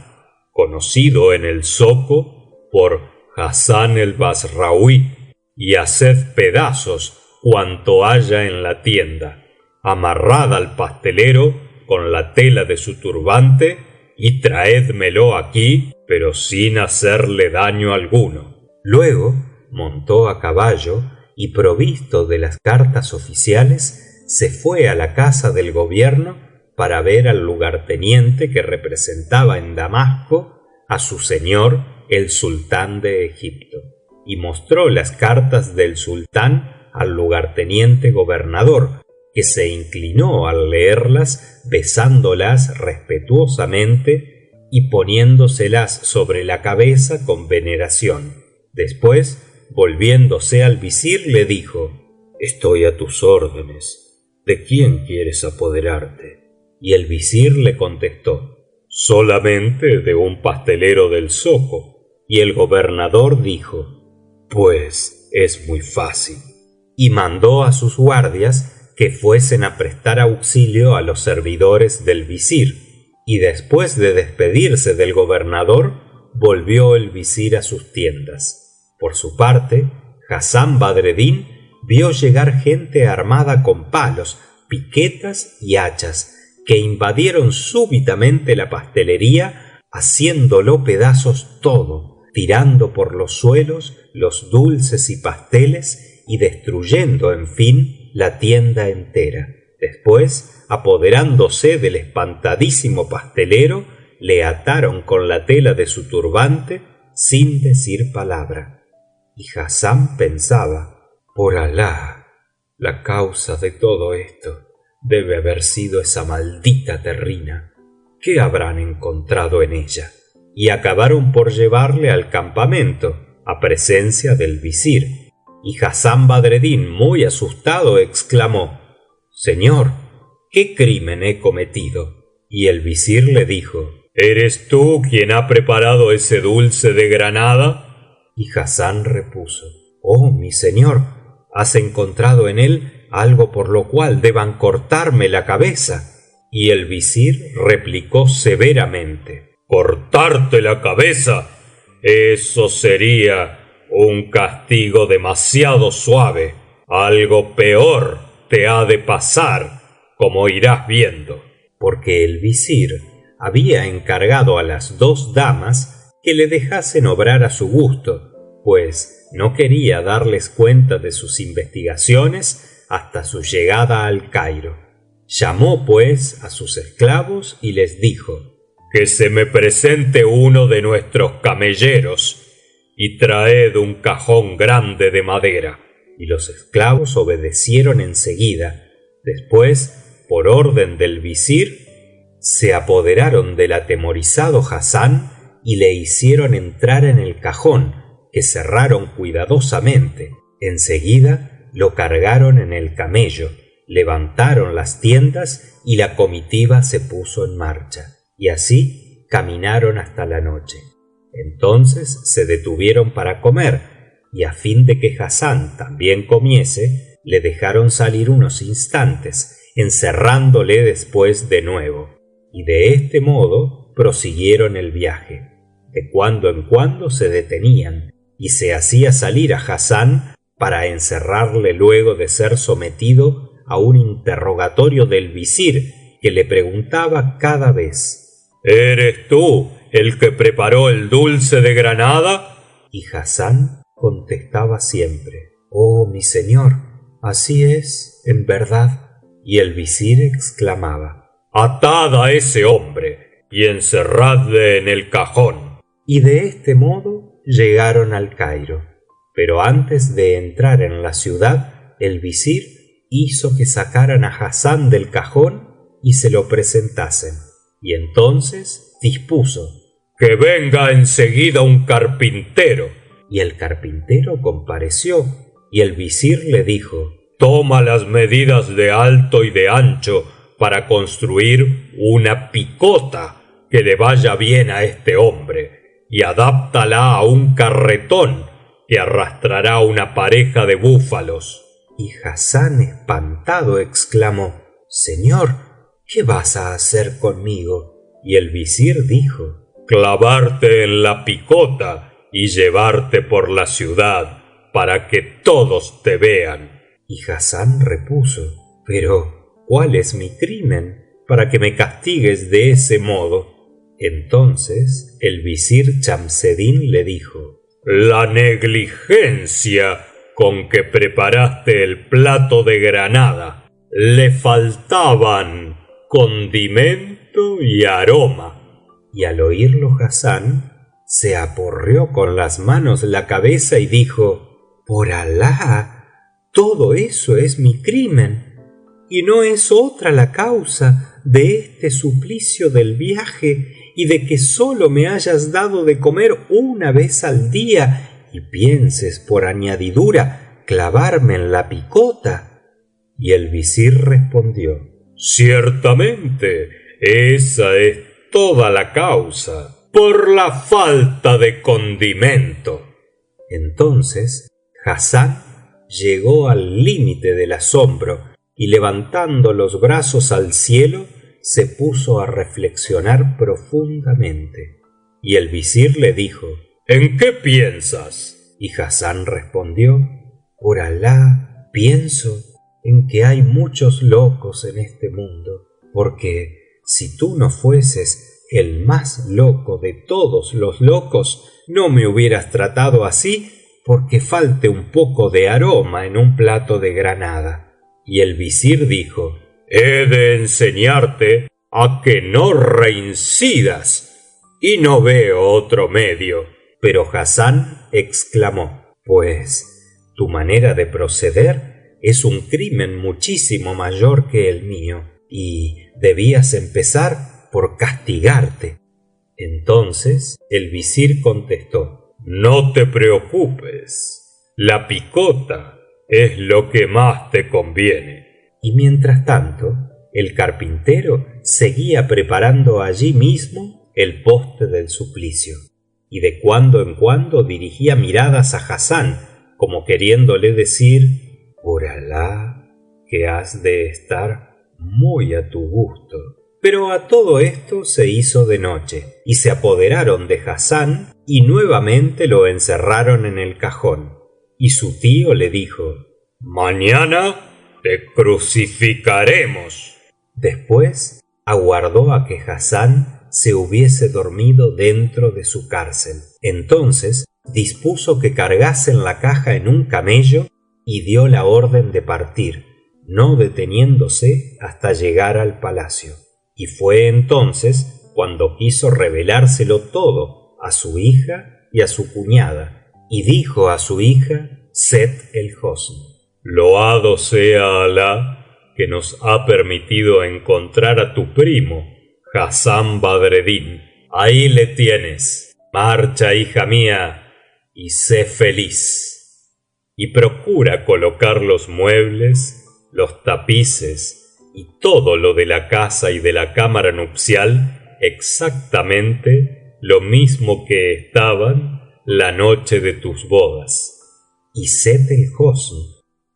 conocido en el zoco por Hassán el Basraoui, y haced pedazos cuanto haya en la tienda, amarrad al pastelero con la tela de su turbante y traédmelo aquí, pero sin hacerle daño alguno. Luego montó a caballo y, provisto de las cartas oficiales, se fue a la casa del gobierno para ver al lugarteniente que representaba en Damasco a su señor el sultán de Egipto, y mostró las cartas del sultán al lugarteniente gobernador, que se inclinó al leerlas besándolas respetuosamente y poniéndoselas sobre la cabeza con veneración. Después, volviéndose al visir, le dijo: estoy a tus órdenes. ¿De quién quieres apoderarte? Y el visir le contestó: solamente de un pastelero del zoco. Y el gobernador dijo: pues es muy fácil. Y mandó a sus guardias que fuesen a prestar auxilio a los servidores del visir, y después de despedirse del gobernador volvió el visir a sus tiendas. Por su parte, Hassán Badreddin vio llegar gente armada con palos, piquetas y hachas, que invadieron súbitamente la pastelería, haciéndolo pedazos todo, tirando por los suelos los dulces y pasteles y destruyendo, en fin, la tienda entera. Después, apoderándose del espantadísimo pastelero, le ataron con la tela de su turbante sin decir palabra. Y Hassán pensaba: por Alah, la causa de todo esto debe haber sido esa maldita terrina. ¿Qué habrán encontrado en ella? Y acabaron por llevarle al campamento, a presencia del visir. Y Hassán Badreddin, muy asustado, exclamó: señor, ¿qué crimen he cometido? Y el visir le dijo: ¿eres tú quien ha preparado ese dulce de granada? Y Hassán repuso: oh, mi señor, has encontrado en él algo por lo cual deban cortarme la cabeza. Y el visir replicó severamente: ¿cortarte la cabeza? Eso sería un castigo demasiado suave. Algo peor te ha de pasar, como irás viendo. Porque el visir había encargado a las dos damas que le dejasen obrar a su gusto, pues no quería darles cuenta de sus investigaciones hasta su llegada al Cairo. Llamó pues a sus esclavos y les dijo: que se me presente uno de nuestros camelleros y traed un cajón grande de madera. Y los esclavos obedecieron enseguida. Después, por orden del visir, se apoderaron del atemorizado Hassán y le hicieron entrar en el cajón, que cerraron cuidadosamente. Enseguida lo cargaron en el camello, levantaron las tiendas y la comitiva se puso en marcha. Y así caminaron hasta la noche. Entonces se detuvieron para comer, y a fin de que Hassán también comiese, le dejaron salir unos instantes, encerrándole después de nuevo. Y de este modo prosiguieron el viaje. De cuando en cuando se detenían, y se hacía salir a Hassán para encerrarle luego de ser sometido a un interrogatorio del visir, que le preguntaba cada vez: ¿Eres tú el que preparó el dulce de granada? Y Hassán contestaba siempre: Oh, mi señor, así es, en verdad. Y el visir exclamaba: Atad a ese hombre y encerradle en el cajón. Y de este modo llegaron al Cairo. Pero antes de entrar en la ciudad, el visir hizo que sacaran a Hassán del cajón y se lo presentasen. Y entonces dispuso: que venga enseguida un carpintero. Y el carpintero compareció, y el visir le dijo: toma las medidas de alto y de ancho para construir una picota que le vaya bien a este hombre, y adáptala a un carretón que arrastrará una pareja de búfalos. Y Hassán, espantado, exclamó: Señor, ¿qué vas a hacer conmigo? Y el visir dijo: clavarte en la picota y llevarte por la ciudad para que todos te vean. Y Hassán repuso: pero ¿cuál es mi crimen para que me castigues de ese modo? Entonces el visir Chamseddin le dijo: la negligencia con que preparaste el plato de granada. Le faltaban condimento y aroma. Y al oírlo Hassán se aporreó con las manos la cabeza y dijo: por Alah, todo eso es mi crimen, y no es otra la causa de este suplicio del viaje y de que sólo me hayas dado de comer una vez al día y pienses por añadidura clavarme en la picota. Y el visir respondió: ciertamente esa es toda la causa, por la falta de condimento. Entonces Hassán llegó al límite del asombro y, levantando los brazos al cielo, se puso a reflexionar profundamente. Y el visir le dijo: ¿en qué piensas? Y Hassán respondió: por Alah, pienso en que hay muchos locos en este mundo, porque si tú no fueses el más loco de todos los locos, no me hubieras tratado así porque falte un poco de aroma en un plato de granada. Y el visir dijo: he de enseñarte a que no reincidas, y no veo otro medio. Pero Hassán exclamó: pues tu manera de proceder es un crimen muchísimo mayor que el mío, y debías empezar por castigarte. Entonces el visir contestó: no te preocupes, la picota es lo que más te conviene. Y mientras tanto, el carpintero seguía preparando allí mismo el poste del suplicio, y de cuando en cuando dirigía miradas a Hassán, como queriéndole decir: por Alah, que has de estar muy a tu gusto. Pero a todo esto se hizo de noche, y se apoderaron de Hassán y nuevamente lo encerraron en el cajón. Y su tío le dijo: mañana te crucificaremos. Después aguardó a que Hassán se hubiese dormido dentro de su cárcel. Entonces dispuso que cargasen la caja en un camello y dio la orden de partir, no deteniéndose hasta llegar al palacio. Y fue entonces cuando quiso revelárselo todo a su hija y a su cuñada, y dijo a su hija Sett el-Hosn: Loado sea Alah, que nos ha permitido encontrar a tu primo Hassán Badreddin. Ahí le tienes. Marcha, hija mía, y sé feliz. Y procura colocar los muebles, los tapices y todo lo de la casa y de la cámara nupcial exactamente lo mismo que estaban la noche de tus bodas. Y Sett el-Hosn,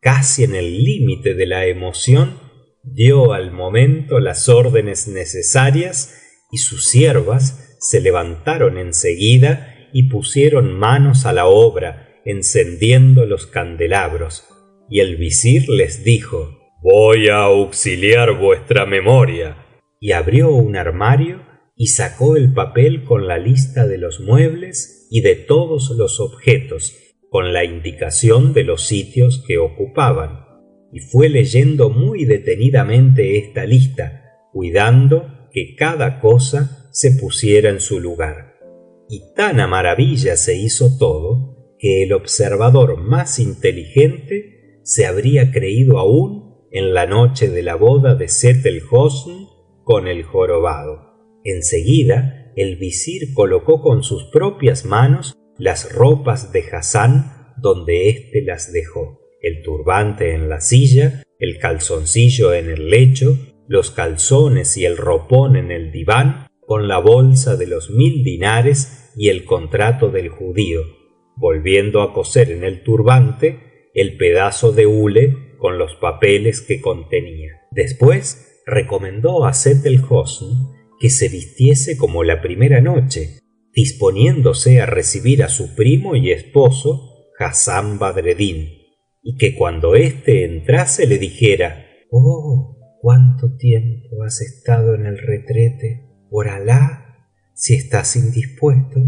casi en el límite de la emoción, dio al momento las órdenes necesarias y sus siervas se levantaron enseguida y pusieron manos a la obra encendiendo los candelabros, y el visir les dijo: Voy a auxiliar vuestra memoria. Y abrió un armario y sacó el papel con la lista de los muebles y de todos los objetos, con la indicación de los sitios que ocupaban, y fue leyendo muy detenidamente esta lista, cuidando que cada cosa se pusiera en su lugar. Y tan a maravilla se hizo todo, que el observador más inteligente se habría creído aún en la noche de la boda de Sett el-Hosn con el jorobado. Enseguida el visir colocó con sus propias manos las ropas de Hassán donde éste las dejó, el turbante en la silla, el calzoncillo en el lecho, los calzones y el ropón en el diván, con la bolsa de los 1000 dinares y el contrato del judío, volviendo a coser en el turbante el pedazo de hule con los papeles que contenía. Después recomendó a Sett el-Hosn que se vistiese como la primera noche, disponiéndose a recibir a su primo y esposo Hassán Badreddin, y que cuando éste entrase le dijera: Oh, cuánto tiempo has estado en el retrete. Por Alah, si estás indispuesto,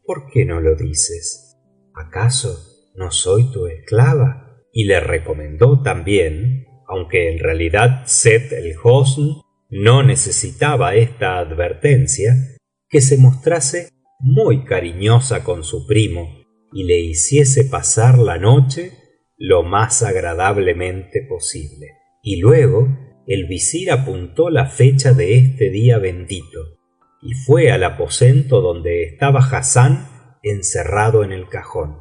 ¿por qué no lo dices? ¿Acaso no soy tu esclava? Y le recomendó también, aunque en realidad Sett el-Hosn no necesitaba esta advertencia, que se mostrase muy cariñosa con su primo y le hiciese pasar la noche lo más agradablemente posible. Y luego el visir apuntó la fecha de este día bendito y fue al aposento donde estaba Hassán encerrado en el cajón.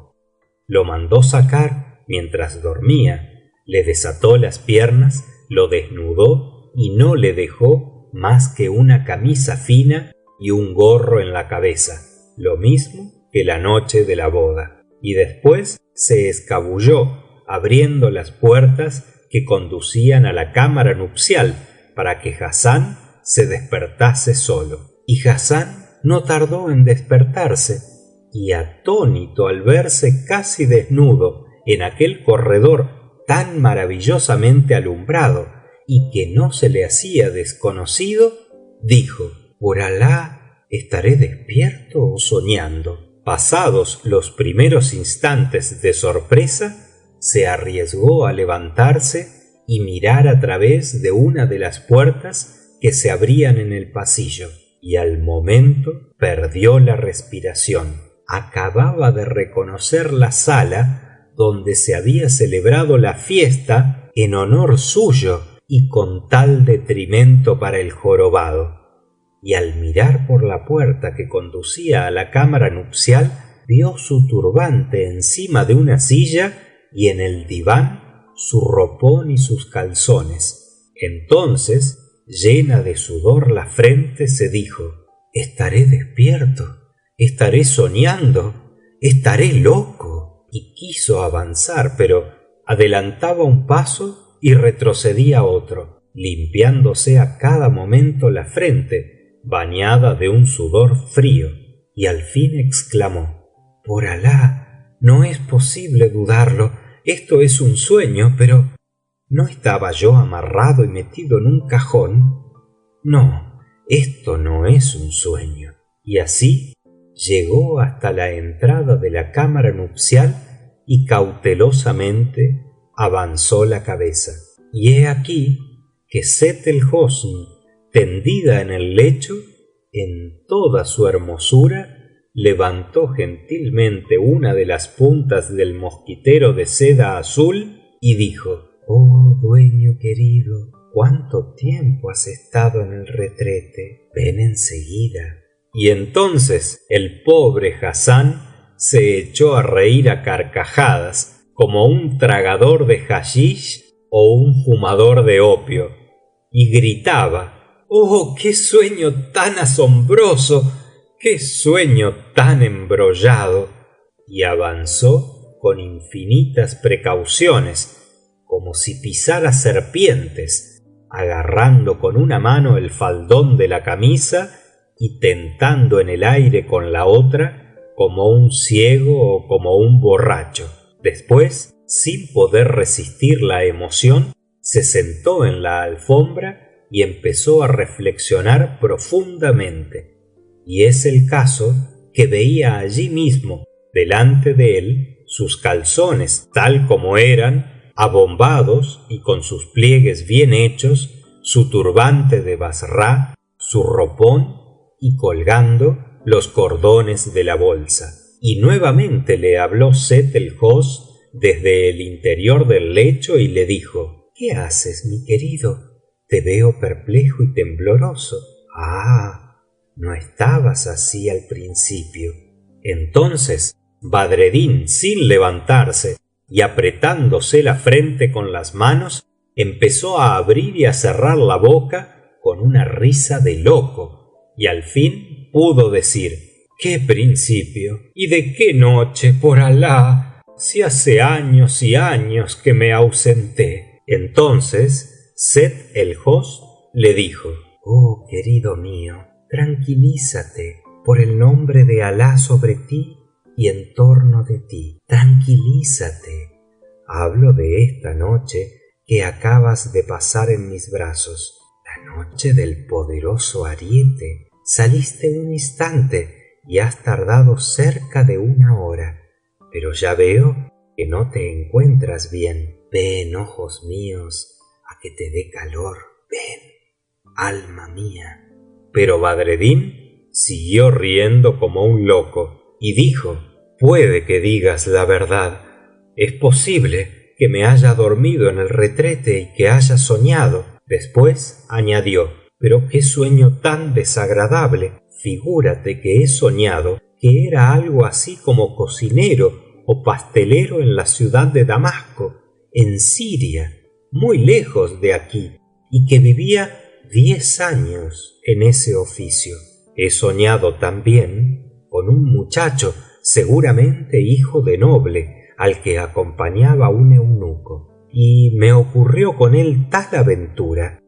Lo mandó sacar mientras dormía, le desató las piernas, lo desnudó y no le dejó más que una camisa fina y un gorro en la cabeza, lo mismo que la noche de la boda, y después se escabulló abriendo las puertas que conducían a la cámara nupcial para que Hassán se despertase solo. Y Hassán no tardó en despertarse, y atónito al verse casi desnudo en aquel corredor tan maravillosamente alumbrado y que no se le hacía desconocido, dijo: Por Alah, ¿estaré despierto o soñando? Pasados los primeros instantes de sorpresa, se arriesgó a levantarse y mirar a través de una de las puertas que se abrían en el pasillo, y al momento perdió la respiración. Acababa de reconocer la sala donde se había celebrado la fiesta en honor suyo y con tal detrimento para el jorobado, y al mirar por la puerta que conducía a la cámara nupcial, vio su turbante encima de una silla y en el diván su ropón y sus calzones. Entonces, llena de sudor la frente, se dijo: ¿Estaré despierto? ¿Estaré soñando? ¿Estaré loco? Y quiso avanzar, pero adelantaba un paso y retrocedía otro, limpiándose a cada momento la frente, bañada de un sudor frío, y al fin exclamó: Por Alah, no es posible dudarlo, esto es un sueño, pero ¿no estaba yo amarrado y metido en un cajón? No, esto no es un sueño. Y así llegó hasta la entrada de la cámara nupcial y cautelosamente avanzó la cabeza. Y he aquí que Sett el-Hosn, tendida en el lecho, en toda su hermosura, levantó gentilmente una de las puntas del mosquitero de seda azul y dijo: oh dueño querido, ¿cuánto tiempo has estado en el retrete? Ven enseguida. Y entonces el pobre Hassán se echó a reír a carcajadas, como un tragador de hashish o un fumador de opio, y gritaba: oh, qué sueño tan asombroso, qué sueño tan embrollado. Y avanzó con infinitas precauciones, como si pisara serpientes, agarrando con una mano el faldón de la camisa y tentando en el aire con la otra, como un ciego o como un borracho. Después, sin poder resistir la emoción, se sentó en la alfombra y empezó a reflexionar profundamente. Y es el caso que veía allí mismo, delante de él, sus calzones tal como eran, abombados y con sus pliegues bien hechos, su turbante de Bassra, su ropón y colgando los cordones de la bolsa. Y nuevamente le habló Sett el-Hosn desde el interior del lecho y le dijo: ¿qué haces, mi querido? Te veo perplejo y tembloroso. Ah, no estabas así al principio. Entonces Badreddin, sin levantarse y apretándose la frente con las manos, empezó a abrir y a cerrar la boca con una risa de loco, y al fin pudo decir: ¿qué principio? ¿Y de qué noche, por Alah? Si hace años y años que me ausenté. Entonces Sett el-Hosn le dijo: oh querido mío, tranquilízate por el nombre de Alah sobre ti y en torno de ti. Tranquilízate. Hablo de esta noche que acabas de pasar en mis brazos, la noche del poderoso ariete. Saliste un instante y has tardado cerca de una hora, pero ya veo que no te encuentras bien. Ven, ojos míos, a que te dé calor. Ven, alma mía. Pero Badreddin siguió riendo como un loco y dijo: puede que digas la verdad. Es posible que me haya dormido en el retrete y que haya soñado. Después añadió: pero qué sueño tan desagradable. Figúrate que he soñado que era algo así como cocinero o pastelero en la ciudad de Damasco, en Siria, muy lejos de aquí, y que vivía 10 años en ese oficio. He soñado también con un muchacho, seguramente hijo de noble, al que acompañaba un eunuco, y me ocurrió con él tal aventura.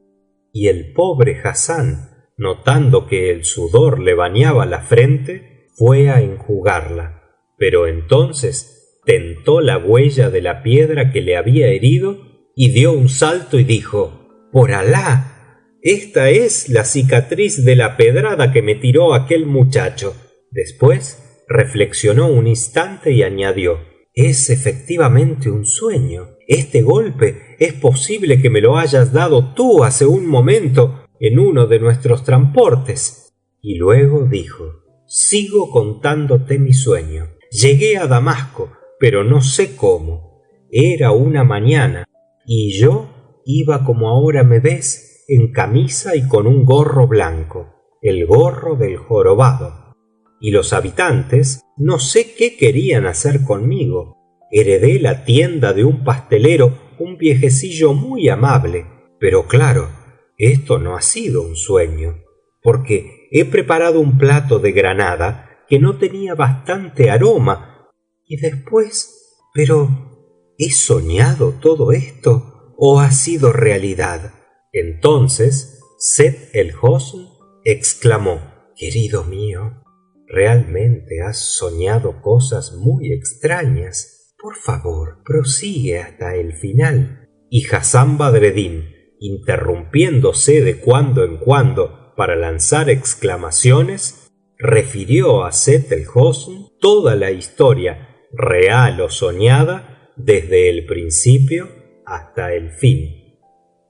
Y el pobre Hassán, notando que el sudor le bañaba la frente, fue a enjugarla, pero entonces tentó la huella de la piedra que le había herido y dio un salto y dijo: por Alah, esta es la cicatriz de la pedrada que me tiró aquel muchacho. Después reflexionó un instante y añadió: es efectivamente un sueño. Este golpe es posible que me lo hayas dado tú hace un momento en uno de nuestros transportes. Y luego dijo: sigo contándote mi sueño. Llegué a Damasco, pero no sé cómo. Era una mañana y yo iba como ahora me ves, en camisa y con un gorro blanco, el gorro del jorobado. Y los habitantes no sé qué querían hacer conmigo. Heredé la tienda de un pastelero, un viejecillo muy amable. Pero claro, esto no ha sido un sueño, porque he preparado un plato de granada que no tenía bastante aroma. Y después, ¿pero he soñado todo esto o ha sido realidad? Entonces Sett el-Hosn exclamó: querido mío, realmente has soñado cosas muy extrañas. Por favor, prosigue hasta el final. Y Hassán Badreddin, interrumpiéndose de cuando en cuando para lanzar exclamaciones, refirió a Sett el-Hosn toda la historia, real o soñada, desde el principio hasta el fin.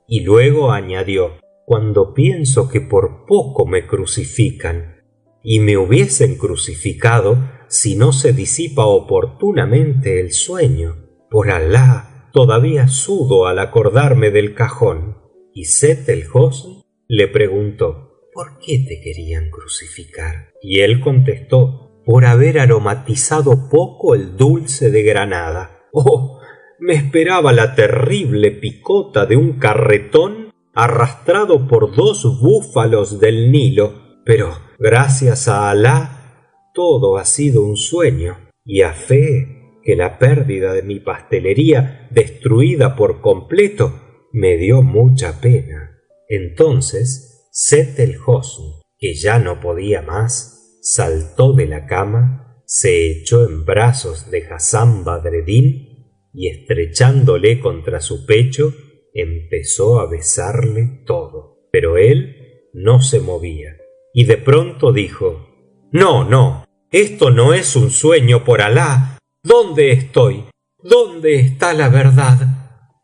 Y luego añadió: cuando pienso que por poco me crucifican, y me hubiesen crucificado si no se disipa oportunamente el sueño. Por Alah, todavía sudo al acordarme del cajón. Y Sett el-Hosn le preguntó: ¿por qué te querían crucificar? Y él contestó: por haber aromatizado poco el dulce de granada. Oh, me esperaba la terrible picota de un carretón arrastrado por 2 búfalos del Nilo, pero gracias a Alah todo ha sido un sueño, y a fe que la pérdida de mi pastelería destruida por completo me dio mucha pena. Entonces Sett el-Hosn, que ya no podía más, saltó de la cama, se echó en brazos de Hassán Badreddin y, estrechándole contra su pecho, empezó a besarle todo. Pero él no se movía, y de pronto dijo: no, esto no es un sueño, por Alah. ¿Dónde estoy? ¿Dónde está la verdad?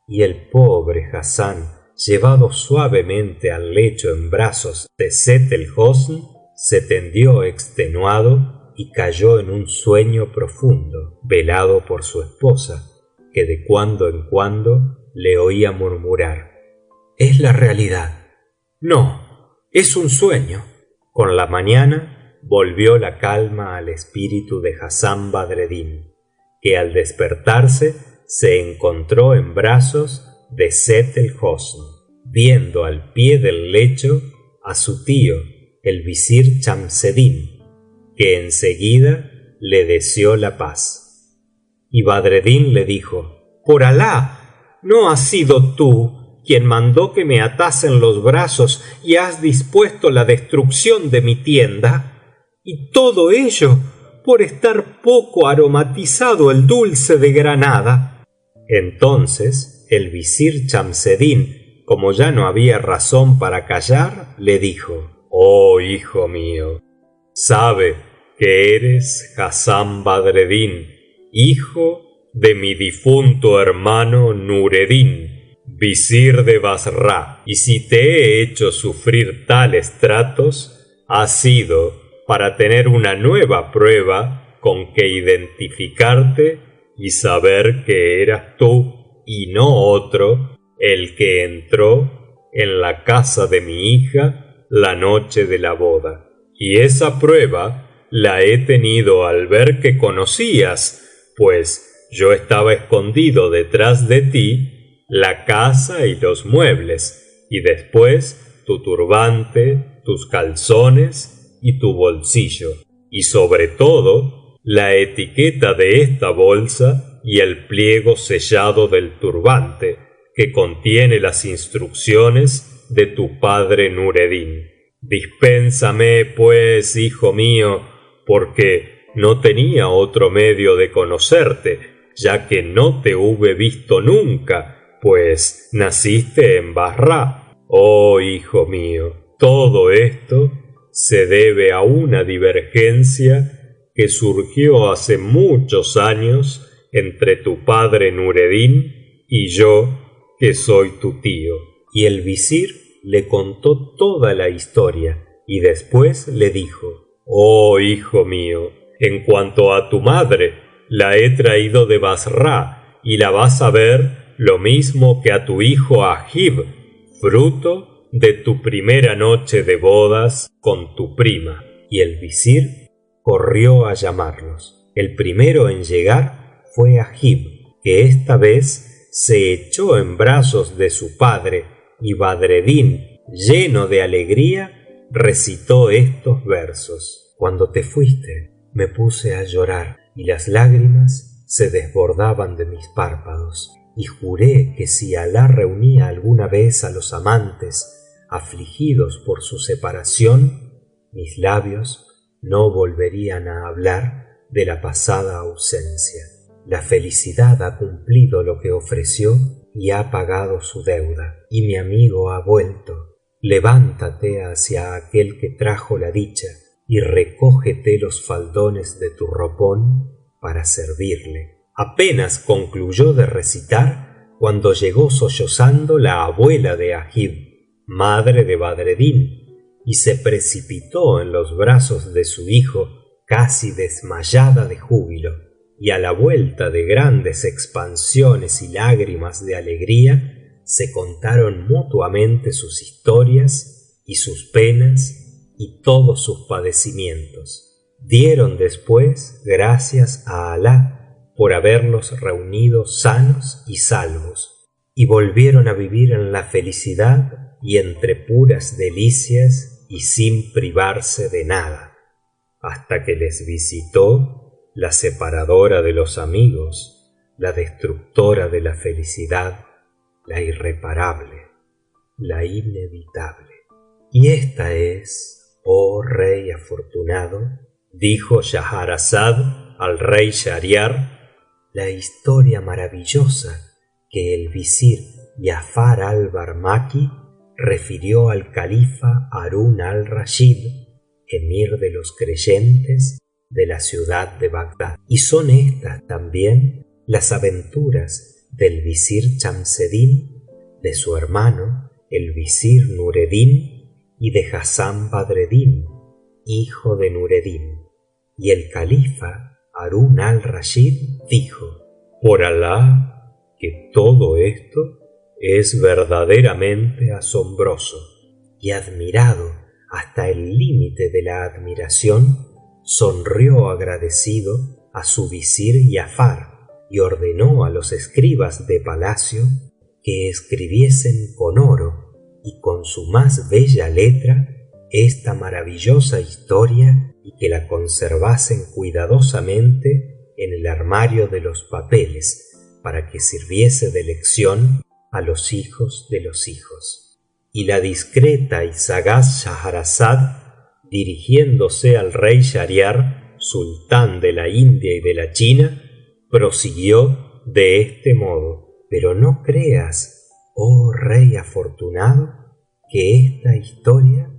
Y el pobre Hassán, llevado suavemente al lecho en brazos de Sett el-Hosn, se tendió extenuado y cayó en un sueño profundo, velado por su esposa, que de cuando en cuando le oía murmurar: es la realidad, no, es un sueño. Con la mañana volvió la calma al espíritu de Hassán Badreddin, que al despertarse se encontró en brazos de Sett el-Hosn, viendo al pie del lecho a su tío, el visir Chamseddin, que enseguida le deseó la paz. Y Badreddin le dijo: por Alah, ¿no has sido tú quien mandó que me atasen los brazos y has dispuesto la destrucción de mi tienda? Y todo ello por estar poco aromatizado el dulce de granada. Entonces el visir Chamseddin, como ya no había razón para callar, le dijo: oh hijo mío, sabe que eres Hassán Badreddin, hijo de mi difunto hermano Nureddin, visir de Bassra, y si te he hecho sufrir tales tratos, ha sido para tener una nueva prueba con que identificarte y saber que eras tú y no otro el que entró en la casa de mi hija la noche de la boda. Y esa prueba la he tenido al ver que conocías, pues yo estaba escondido detrás de ti, la casa y los muebles, y después tu turbante, tus calzones y tu bolsillo, y sobre todo la etiqueta de esta bolsa y el pliego sellado del turbante, que contiene las instrucciones de tu padre Nureddin. Dispénsame, pues, hijo mío, porque no tenía otro medio de conocerte, ya que no te hube visto nunca, pues naciste en Bassra. Oh, hijo mío, todo esto se debe a una divergencia que surgió hace muchos años entre tu padre Nureddin y yo, que soy tu tío. Y el visir le contó toda la historia y después le dijo: oh hijo mío, en cuanto a tu madre, la he traído de Bassra y la vas a ver lo mismo que a tu hijo Agib, fruto de tu primera noche de bodas con tu prima. Y el visir corrió a llamarlos. El primero en llegar fue Agib, que esta vez se echó en brazos de su padre, y Badreddin, lleno de alegría, recitó estos versos: cuando te fuiste me puse a llorar y las lágrimas se desbordaban de mis párpados, y juré que si Alah reunía alguna vez a los amantes afligidos por su separación, mis labios no volverían a hablar de la pasada ausencia. La felicidad ha cumplido lo que ofreció y ha pagado su deuda, y mi amigo ha vuelto. Levántate hacia aquel que trajo la dicha y recógete los faldones de tu ropón para servirle. Apenas concluyó de recitar cuando llegó sollozando la abuela de Agib. madre de Badreddin, y se precipitó en los brazos de su hijo casi desmayada de júbilo, y a la vuelta de grandes expansiones y lágrimas de alegría se contaron mutuamente sus historias y sus penas y todos sus padecimientos. Dieron después gracias a Alah por haberlos reunido sanos y salvos, y volvieron a vivir en la felicidad y entre puras delicias y sin privarse de nada, hasta que les visitó la separadora de los amigos, la destructora de la felicidad, la irreparable, la inevitable. Y esta es, oh rey afortunado, dijo Schahrazad al rey Schahriar, la historia maravillosa que el visir Giafar al-Barmaki refirió al califa Harún al-Rashid, emir de los creyentes de la ciudad de Bagdad. Y son estas también las aventuras del visir Chamseddin, de su hermano el visir Nureddin y de Hassán Badreddin, hijo de Nureddin. Y el califa Harún al-Rashid dijo: por Alah, que todo esto es verdaderamente asombroso. Y admirado hasta el límite de la admiración, sonrió agradecido a su visir Giafar y ordenó a los escribas de palacio que escribiesen con oro y con su más bella letra esta maravillosa historia y que la conservasen cuidadosamente en el armario de los papeles para que sirviese de lección a los hijos de los hijos. Y la discreta y sagaz Schahrazad, dirigiéndose al rey Schahriar, sultán de la India y de la China, prosiguió de este modo: pero no creas, oh rey afortunado, que esta historia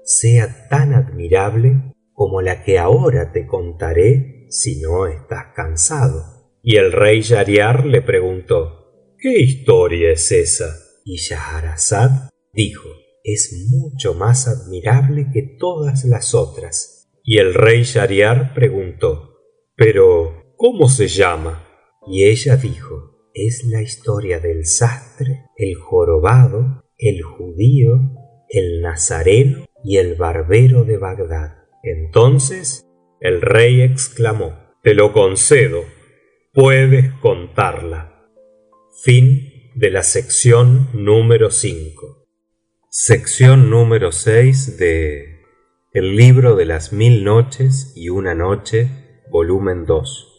sea tan admirable como la que ahora te contaré si no estás cansado. Y el rey Schahriar le preguntó: ¿qué historia es esa? Y Schahrazad dijo: es mucho más admirable que todas las otras. Y el rey Schahriar preguntó: pero ¿cómo se llama? Y ella dijo: es la historia del sastre, el jorobado, el judío, el nazareno y el barbero de Bagdad. Entonces el rey exclamó: te lo concedo, puedes contarla. Fin de la sección número 5. Sección número 6 de El libro de las mil noches y una noche, volumen 2.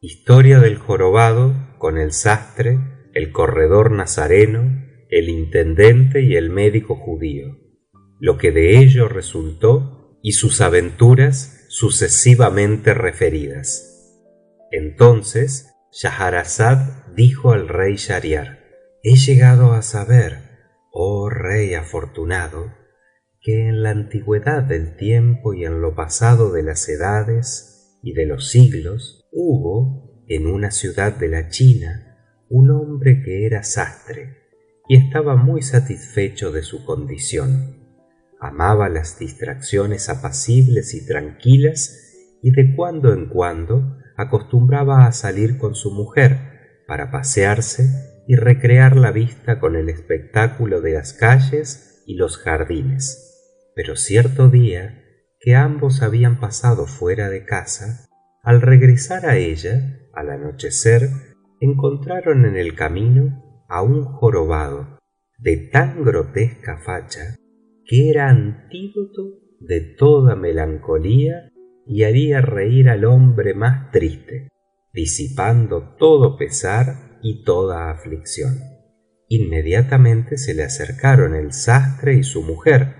Historia del jorobado con el sastre, el corredor nazareno, el intendente y el médico judío, lo que de ello resultó y sus aventuras sucesivamente referidas. Entonces Schahrazad dijo al rey Schahriar: he llegado a saber, oh rey afortunado, que en la antigüedad del tiempo y en lo pasado de las edades y de los siglos hubo en una ciudad de la China un hombre que era sastre y estaba muy satisfecho de su condición. Amaba las distracciones apacibles y tranquilas y de cuando en cuando acostumbraba a salir con su mujer para pasearse y recrear la vista con el espectáculo de las calles y los jardines. Pero cierto día que ambos habían pasado fuera de casa, al regresar a ella, al anochecer, encontraron en el camino a un jorobado de tan grotesca facha que era antídoto de toda melancolía y haría reír al hombre más triste, disipando todo pesar y toda aflicción. Inmediatamente se le acercaron el sastre y su mujer,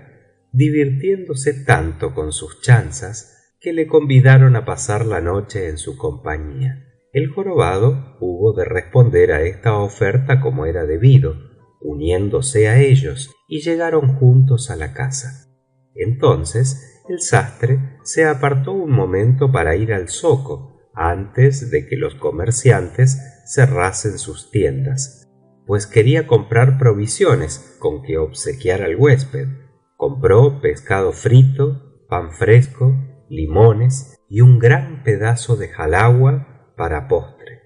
divirtiéndose tanto con sus chanzas que le convidaron a pasar la noche en su compañía. El jorobado hubo de responder a esta oferta como era debido, uniéndose a ellos, y llegaron juntos a la casa. Entonces el sastre se apartó un momento para ir al zoco antes de que los comerciantes cerrasen sus tiendas, pues quería comprar provisiones con que obsequiar al huésped. Compró pescado frito, pan fresco, limones y un gran pedazo de halawa para postre.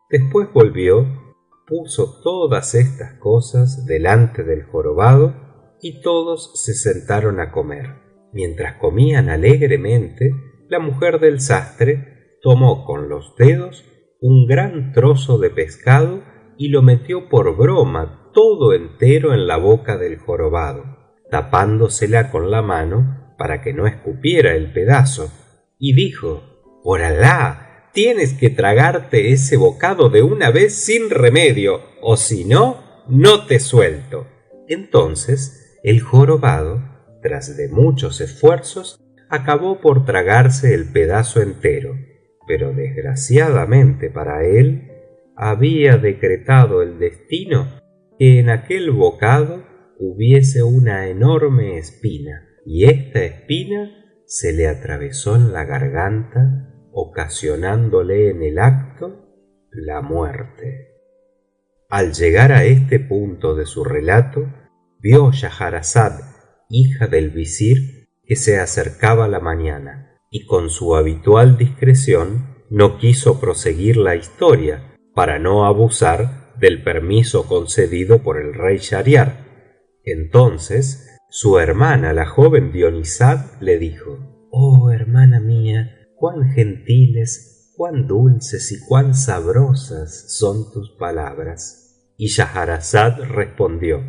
Después volvió, puso todas estas cosas delante del jorobado y todos se sentaron a comer. Mientras comían alegremente, la mujer del sastre tomó con los dedos un gran trozo de pescado y lo metió por broma todo entero en la boca del jorobado, tapándosela con la mano para que no escupiera el pedazo, y dijo: por Alah, tienes que tragarte ese bocado de una vez sin remedio, o si no, no te suelto. Entonces el jorobado, tras de muchos esfuerzos, acabó por tragarse el pedazo entero, pero desgraciadamente para él había decretado el destino que en aquel bocado hubiese una enorme espina, y esta espina se le atravesó en la garganta, ocasionándole en el acto la muerte. Al llegar a este punto de su relato, vio Schahrazad, hija del visir, que se acercaba la mañana, y con su habitual discreción no quiso proseguir la historia para no abusar del permiso concedido por el rey Schahriar. Entonces su hermana, la joven Dionizad, le dijo: oh hermana mía, cuán gentiles, cuán dulces y cuán sabrosas son tus palabras. Y Schahrazad respondió: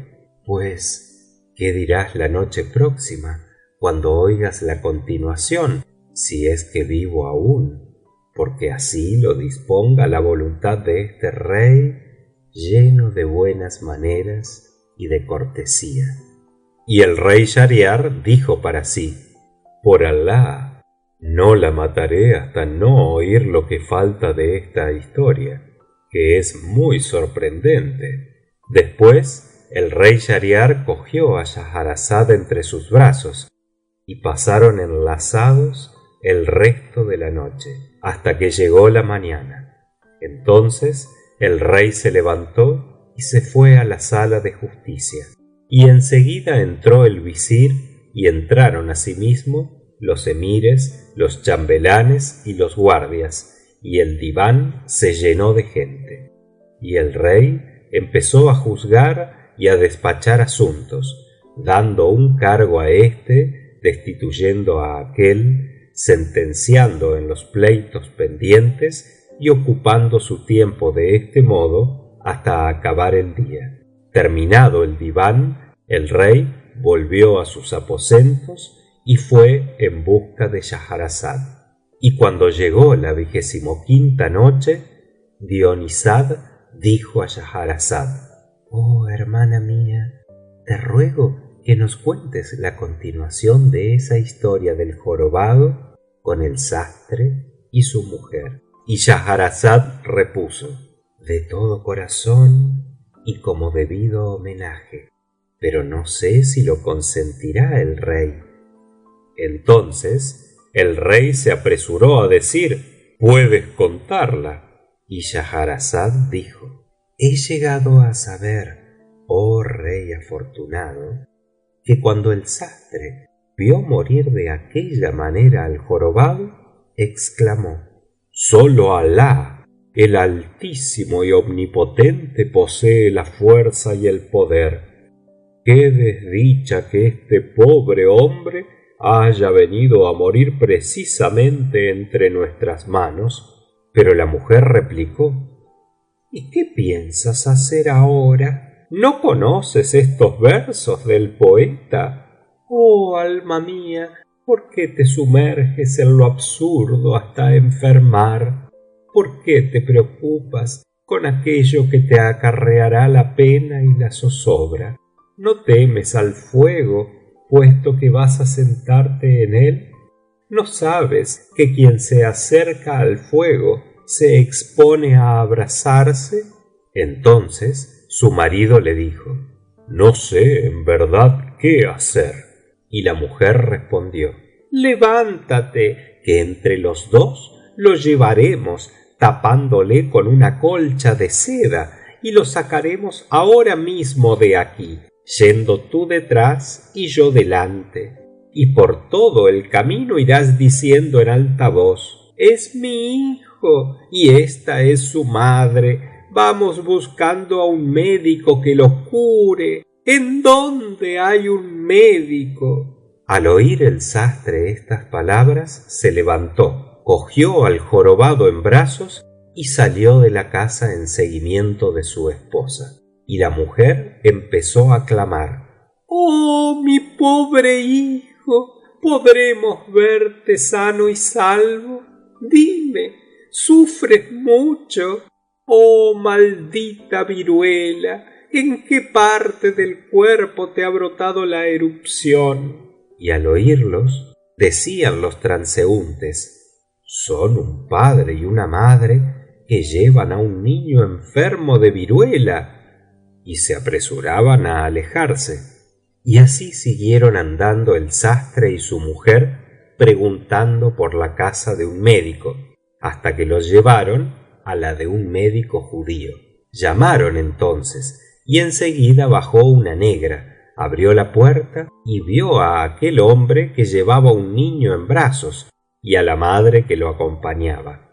pues, ¿qué dirás la noche próxima, cuando oigas la continuación, si es que vivo aún? Porque así lo disponga la voluntad de este rey, lleno de buenas maneras y de cortesía. Y el rey Schahriar dijo para sí: por Alah, no la mataré hasta no oír lo que falta de esta historia, que es muy sorprendente. Después el rey Schahriar cogió a Schahrazad entre sus brazos y pasaron enlazados el resto de la noche, hasta que llegó la mañana. Entonces el rey se levantó y se fue a la sala de justicia, y enseguida entró el visir, y entraron asimismo los emires, los chambelanes y los guardias, y el diván se llenó de gente. Y el rey empezó a juzgar y a despachar asuntos, dando un cargo a éste, destituyendo a aquel, sentenciando en los pleitos pendientes y ocupando su tiempo de este modo hasta acabar el día. Terminado el diván, el rey volvió a sus aposentos y fue en busca de Schahrazad. Y cuando llegó la 25ª noche, Dionizad dijo a Schahrazad: oh hermana mía, te ruego que nos cuentes la continuación de esa historia del jorobado con el sastre y su mujer. Y Schahrazad repuso: de todo corazón y como debido homenaje, pero no sé si lo consentirá el rey. Entonces el rey se apresuró a decir: puedes contarla. Y Schahrazad dijo: he llegado a saber, oh rey afortunado, que cuando el sastre vio morir de aquella manera al jorobado, exclamó: sólo Alah, el Altísimo y Omnipotente, posee la fuerza y el poder. Qué desdicha que este pobre hombre haya venido a morir precisamente entre nuestras manos. Pero la mujer replicó: ¿y qué piensas hacer ahora? ¿No conoces estos versos del poeta? Oh alma mía, ¿por qué te sumerges en lo absurdo hasta enfermar? ¿Por qué te preocupas con aquello que te acarreará la pena y la zozobra? ¿No temes al fuego, puesto que vas a sentarte en él? ¿No sabes que quien se acerca al fuego se expone a abrasarse? Entonces su marido le dijo: no sé en verdad qué hacer. Y la mujer respondió: levántate, que entre los dos lo llevaremos tapándole con una colcha de seda, y lo sacaremos ahora mismo de aquí, yendo tú detrás y yo delante, y por todo el camino irás diciendo en alta voz: es mi hijo y esta es su madre. Vamos buscando a un médico que lo cure. ¿En dónde hay un médico? Al oír el sastre estas palabras, se levantó, cogió al jorobado en brazos y salió de la casa en seguimiento de su esposa. Y la mujer empezó a clamar: oh, mi pobre hijo, ¿podremos verte sano y salvo? Dime, ¿sufres mucho? Oh, maldita viruela, ¿en qué parte del cuerpo te ha brotado la erupción? Y al oírlos, decían los transeúntes: son un padre y una madre que llevan a un niño enfermo de viruela, y se apresuraban a alejarse. Y así siguieron andando el sastre y su mujer preguntando por la casa de un médico, hasta que los llevaron a la de un médico judío. Llamaron entonces, y enseguida bajó una negra, abrió la puerta y vio a aquel hombre que llevaba un niño en brazos y a la madre que lo acompañaba.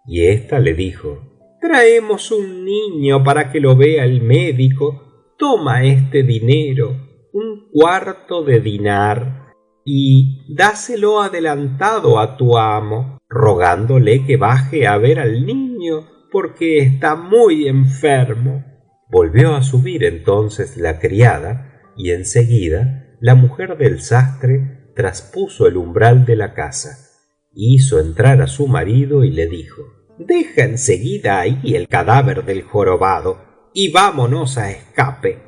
Y ésta le dijo: traemos un niño para que lo vea el médico. Toma este dinero, 1/4 de dinar, y dáselo adelantado a tu amo, rogándole que baje a ver al niño, porque está muy enfermo. Volvió a subir entonces la criada, y enseguida la mujer del sastre traspuso el umbral de la casa, hizo entrar a su marido y le dijo: deja enseguida ahí el cadáver del jorobado y vámonos a escape.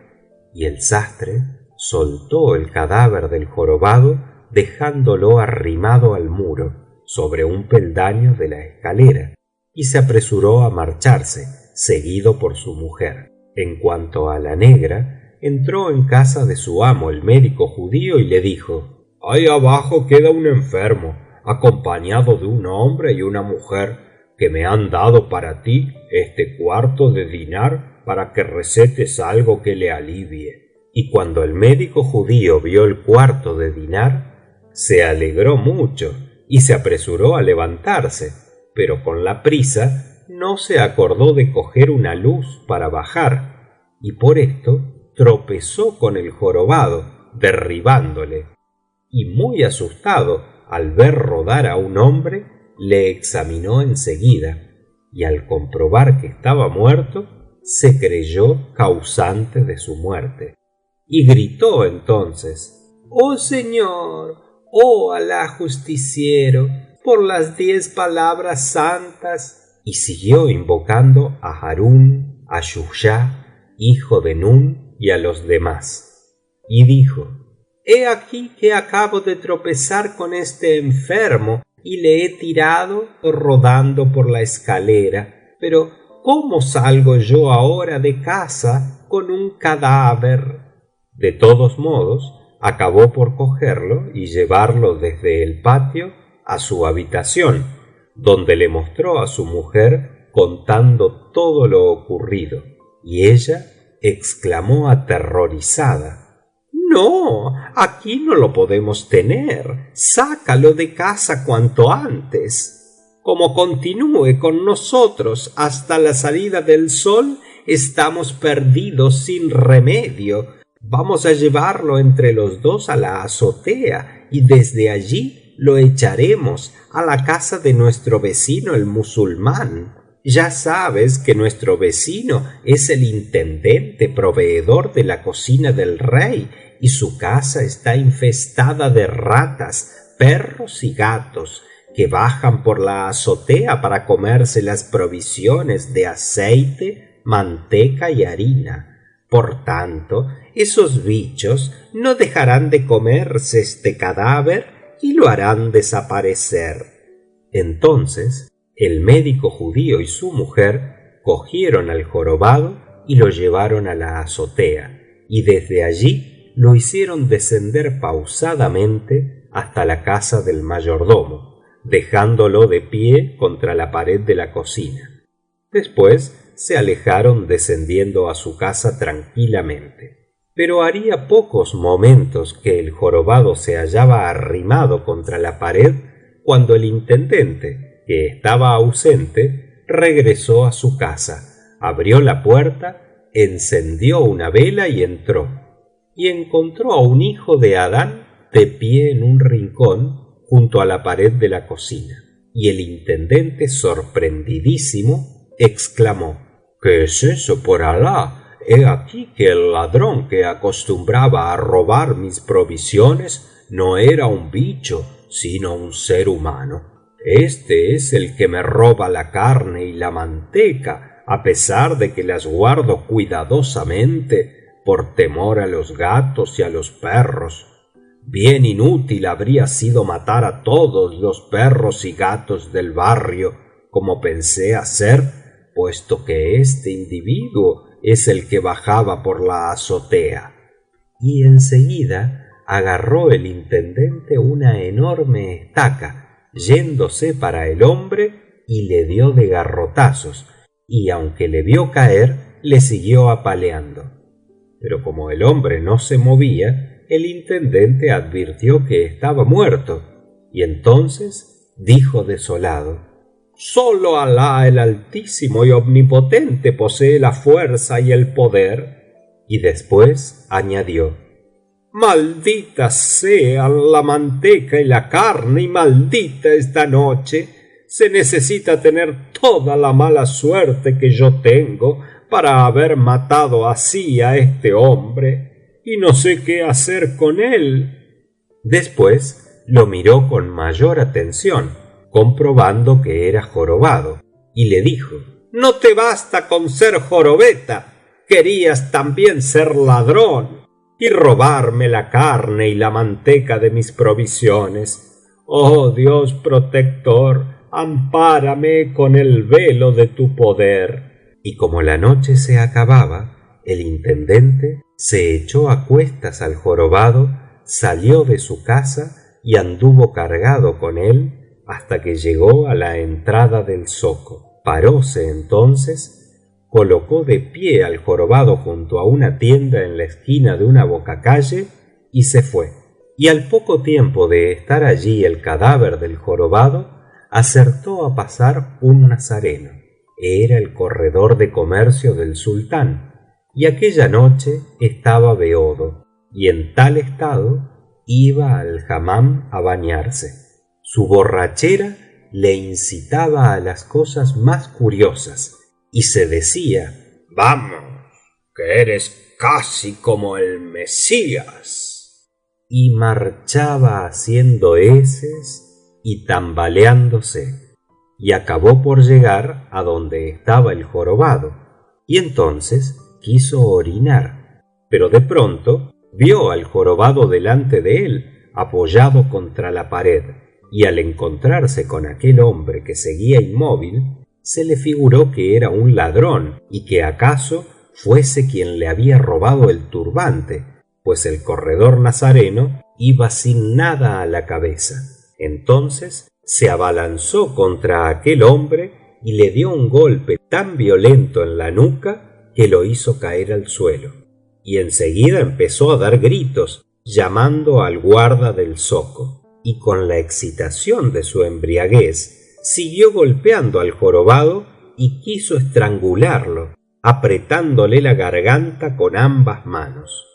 Y el sastre soltó el cadáver del jorobado, dejándolo arrimado al muro sobre un peldaño de la escalera, y se apresuró a marcharse, seguido por su mujer. En cuanto a la negra, entró en casa de su amo el médico judío y le dijo: ahí abajo queda un enfermo, acompañado de un hombre y una mujer, que me han dado para ti este 1/4 de dinar para que recetes algo que le alivie. Y cuando el médico judío vio el 1/4 de dinar, se alegró mucho y se apresuró a levantarse, pero con la prisa no se acordó de coger una luz para bajar, y por esto tropezó con el jorobado, derribándole. Y muy asustado al ver rodar a un hombre, le examinó enseguida, y al comprobar que estaba muerto, se creyó causante de su muerte, y gritó entonces: oh señor, oh Alá justiciero, por las 10 palabras santas. Y siguió invocando a Harún, a Shushá, hijo de Nun, y a los demás, y dijo: he aquí que acabo de tropezar con este enfermo y le he tirado rodando por la escalera, pero ¿cómo salgo yo ahora de casa con un cadáver? De todos modos, acabó por cogerlo y llevarlo desde el patio a su habitación, donde le mostró a su mujer contando todo lo ocurrido, y ella exclamó aterrorizada: no, aquí no lo podemos tener, sácalo de casa cuanto antes. Como continúe con nosotros hasta la salida del sol, estamos perdidos sin remedio. Vamos a llevarlo entre los dos a la azotea y desde allí lo echaremos a la casa de nuestro vecino el musulmán. Ya sabes que nuestro vecino es el intendente proveedor de la cocina del rey, y su casa está infestada de ratas, perros y gatos, que bajan por la azotea para comerse las provisiones de aceite, manteca y harina. Por tanto, esos bichos no dejarán de comerse este cadáver y lo harán desaparecer. Entonces, el médico judío y su mujer cogieron al jorobado y lo llevaron a la azotea, y desde allí lo hicieron descender pausadamente hasta la casa del mayordomo, dejándolo de pie contra la pared de la cocina. Después se alejaron descendiendo a su casa tranquilamente. Pero haría pocos momentos que el jorobado se hallaba arrimado contra la pared cuando el intendente, que estaba ausente, regresó a su casa, abrió la puerta, encendió una vela y entró, y encontró a un hijo de Adán de pie en un rincón junto a la pared de la cocina. Y el intendente, sorprendidísimo, exclamó: ¿Qué es eso, por Alá? He aquí que el ladrón que acostumbraba a robar mis provisiones no era un bicho, sino un ser humano. Este es el que me roba la carne y la manteca, a pesar de que las guardo cuidadosamente por temor a los gatos y a los perros. Bien inútil habría sido matar a todos los perros y gatos del barrio, como pensé hacer, puesto que este individuo es el que bajaba por la azotea. Y enseguida agarró el intendente una enorme estaca, yéndose para el hombre, y le dio de garrotazos, y aunque le vio caer, le siguió apaleando. Pero como el hombre no se movía, el intendente advirtió que estaba muerto, y entonces dijo desolado: Solo Alá el Altísimo y Omnipotente posee la fuerza y el poder. Y después añadió: Malditas sean la manteca y la carne, y maldita esta noche. Se necesita tener toda la mala suerte que yo tengo para haber matado así a este hombre, y no sé qué hacer con él. Después lo miró con mayor atención, comprobando que era jorobado, y le dijo: No te basta con ser jorobeta, querías también ser ladrón y robarme la carne y la manteca de mis provisiones. Oh Dios protector, ampárame con el velo de tu poder. Y como la noche se acababa, el intendente se echó a cuestas al jorobado, salió de su casa y anduvo cargado con él hasta que llegó a la entrada del zoco. Paróse entonces, colocó de pie al jorobado junto a una tienda en la esquina de una bocacalle y se fue. Y al poco tiempo de estar allí el cadáver del jorobado, acertó a pasar un nazareno. Era el corredor de comercio del sultán, y aquella noche estaba beodo, y en tal estado iba al hammam a bañarse. Su borrachera le incitaba a las cosas más curiosas, y se decía: Vamos, que eres casi como el Mesías. Y marchaba haciendo eses y tambaleándose, y acabó por llegar a donde estaba el jorobado, y entonces quiso orinar, pero de pronto vio al jorobado delante de él, apoyado contra la pared, y al encontrarse con aquel hombre que seguía inmóvil, se le figuró que era un ladrón y que acaso fuese quien le había robado el turbante, pues el corredor nazareno iba sin nada a la cabeza. Entonces se abalanzó contra aquel hombre y le dio un golpe tan violento en la nuca que lo hizo caer al suelo, y enseguida empezó a dar gritos llamando al guarda del zoco, y con la excitación de su embriaguez siguió golpeando al jorobado y quiso estrangularlo, apretándole la garganta con ambas manos.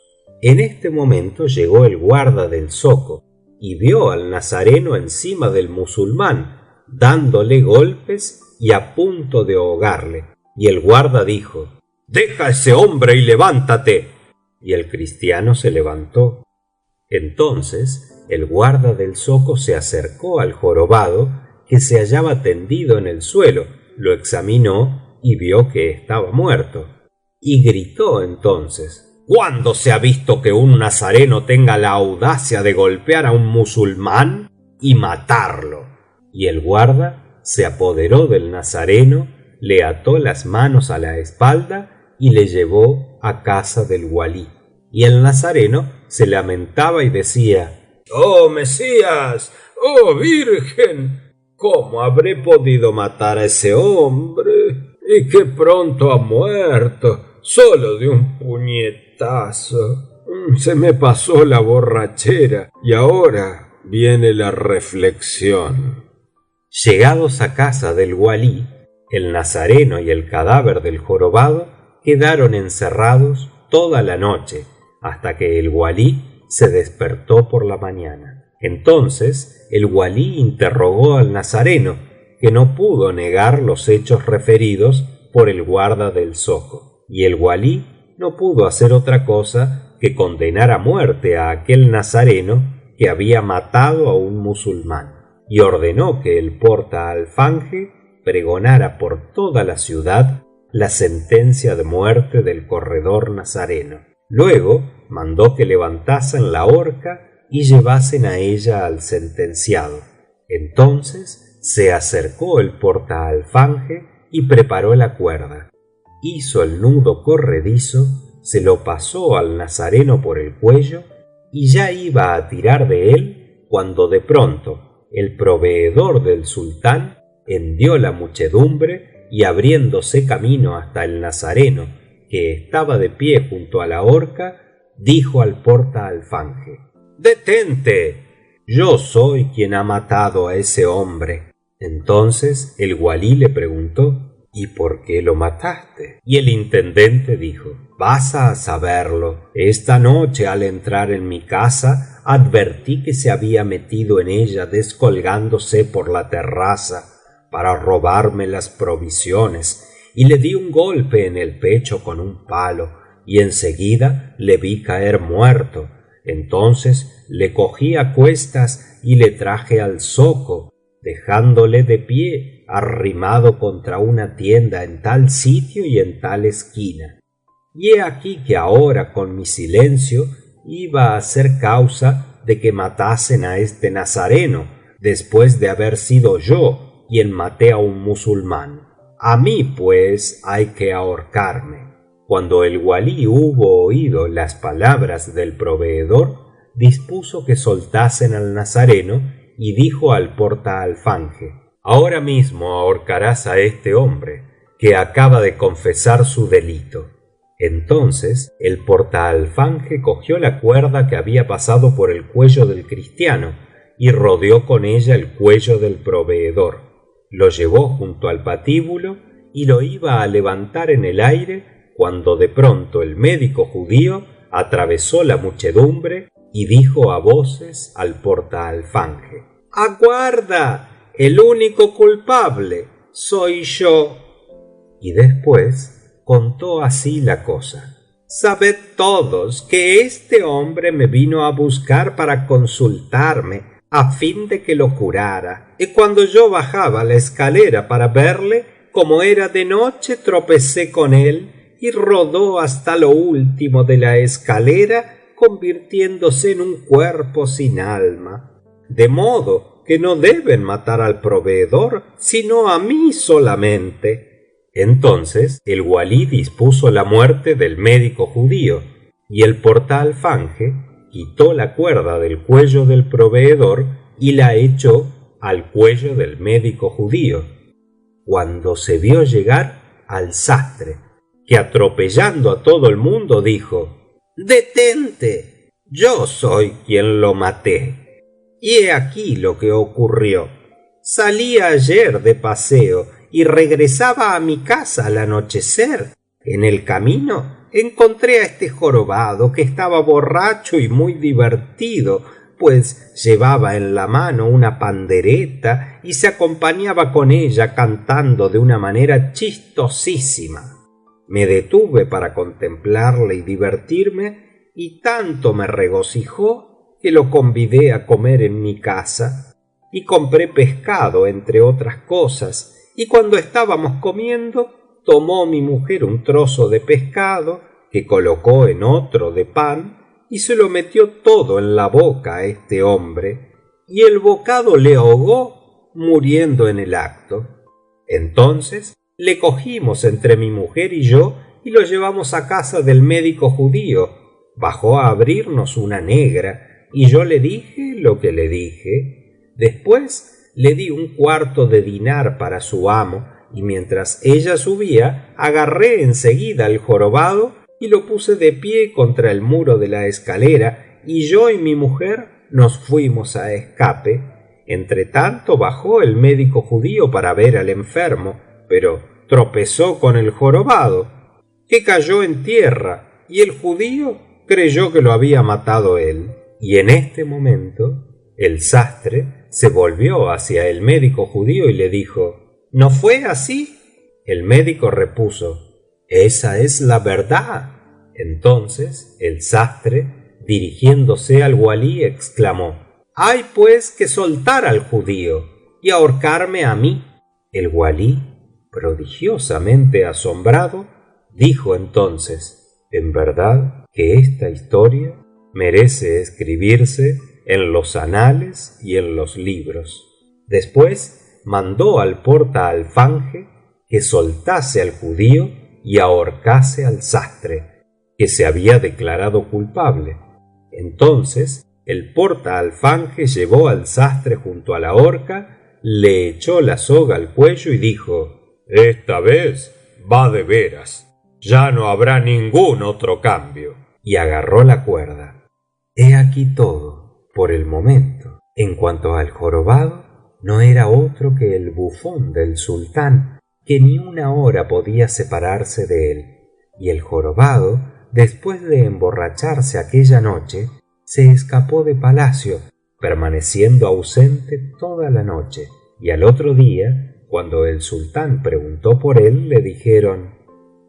En este momento llegó el guarda del zoco y vio al nazareno encima del musulmán, dándole golpes y a punto de ahogarle, y el guarda dijo: «Deja a ese hombre y levántate». Y el cristiano se levantó. Entonces el guarda del zoco se acercó al jorobado, que se hallaba tendido en el suelo, lo examinó y vio que estaba muerto, y gritó entonces: «¿Cuándo se ha visto que un nazareno tenga la audacia de golpear a un musulmán y matarlo?». Y el guarda se apoderó del nazareno, le ató las manos a la espalda y le llevó a casa del walí. Y el nazareno se lamentaba y decía: «Oh Mesías, oh Virgen, ¿cómo habré podido matar a ese hombre? y que pronto ha muerto, solo de un puñetazo. Se me pasó la borrachera y ahora viene la reflexión. Llegados a casa del walí, el nazareno y el cadáver del jorobado quedaron encerrados toda la noche hasta que el walí se despertó por la mañana. Entonces el walí interrogó al nazareno, que no pudo negar los hechos referidos por el guarda del zoco, y el walí no pudo hacer otra cosa que condenar a muerte a aquel nazareno que había matado a un musulmán, y ordenó que el portaalfanje pregonara por toda la ciudad la sentencia de muerte del corredor nazareno. Luego mandó que levantasen la horca y llevasen a ella al sentenciado. Entonces se acercó el portaalfanje y preparó la cuerda, hizo el nudo corredizo, se lo pasó al nazareno por el cuello y ya iba a tirar de él cuando de pronto el proveedor del sultán hendió la muchedumbre y, abriéndose camino hasta el nazareno, que estaba de pie junto a la horca, dijo al portaalfanje: «Detente, yo soy quien ha matado a ese hombre». Entonces el walí le preguntó: «¿Y por qué lo mataste?». Y el intendente dijo: «Vas a saberlo. Esta noche, al entrar en mi casa, advertí que se había metido en ella descolgándose por la terraza para robarme las provisiones, y le di un golpe en el pecho con un palo, y enseguida le vi caer muerto. Entonces le cogí a cuestas y le traje al zoco, dejándole de pie arrimado contra una tienda en tal sitio y en tal esquina. Y he aquí que ahora con mi silencio iba a ser causa de que matasen a este nazareno, después de haber sido yo quien maté a un musulmán. A mí pues hay que ahorcarme». Cuando el walí hubo oído las palabras del proveedor, dispuso que soltasen al nazareno y dijo al portaalfanje: «Ahora mismo ahorcarás a este hombre, que acaba de confesar su delito». Entonces el portaalfanje cogió la cuerda que había pasado por el cuello del cristiano y rodeó con ella el cuello del proveedor, lo llevó junto al patíbulo y lo iba a levantar en el aire cuando de pronto el médico judío atravesó la muchedumbre y dijo a voces al portaalfanje: «¡Aguarda! El único culpable soy yo». Y después contó así la cosa: «Sabed todos que este hombre me vino a buscar para consultarme a fin de que lo curara, y cuando yo bajaba la escalera para verle, como era de noche, tropecé con él y rodó hasta lo último de la escalera, convirtiéndose en un cuerpo sin alma, de modo que no deben matar al proveedor sino a mí solamente». Entonces el walí dispuso la muerte del médico judío, y el portaalfanje quitó la cuerda del cuello del proveedor y la echó al cuello del médico judío, cuando se vio llegar al sastre, que atropellando a todo el mundo dijo: «Detente, yo soy quien lo maté. Y he aquí lo que ocurrió. Salí ayer de paseo y regresaba a mi casa al anochecer. En el camino encontré a este jorobado, que estaba borracho y muy divertido, pues llevaba en la mano una pandereta y se acompañaba con ella cantando de una manera chistosísima. Me detuve para contemplarle y divertirme, y tanto me regocijó que lo convidé a comer en mi casa, y compré pescado entre otras cosas, y cuando estábamos comiendo, tomó mi mujer un trozo de pescado que colocó en otro de pan y se lo metió todo en la boca a este hombre, y el bocado le ahogó, muriendo en el acto. Entonces le cogimos entre mi mujer y yo y lo llevamos a casa del médico judío. Bajó a abrirnos una negra y yo le dije lo que le dije. Después le di un cuarto de dinar para su amo y mientras ella subía, agarré enseguida al jorobado y lo puse de pie contra el muro de la escalera, y yo y mi mujer nos fuimos a escape. Entretanto bajó el médico judío para ver al enfermo, pero tropezó con el jorobado, que cayó en tierra, y el judío creyó que lo había matado él. Y en este momento el sastre se volvió hacia el médico judío y le dijo: ¿no fue así? El médico repuso: esa es la verdad. Entonces el sastre, dirigiéndose al walí, exclamó: hay pues que soltar al judío y ahorcarme a mí. El walí, prodigiosamente asombrado, dijo entonces: en verdad que esta historia merece escribirse en los anales y en los libros. Después mandó al portaalfanje que soltase al judío y ahorcase al sastre, que se había declarado culpable. Entonces el portaalfanje llevó al sastre junto a la horca, le echó la soga al cuello y dijo: esta vez va de veras, ya no habrá ningún otro cambio. Y agarró la cuerda. He aquí todo por el momento. En cuanto al jorobado, no era otro que el bufón del sultán, que ni una hora podía separarse de él. Y el jorobado, después de emborracharse aquella noche, se escapó de palacio, permaneciendo ausente toda la noche. Y al otro día, cuando el sultán preguntó por él, le dijeron: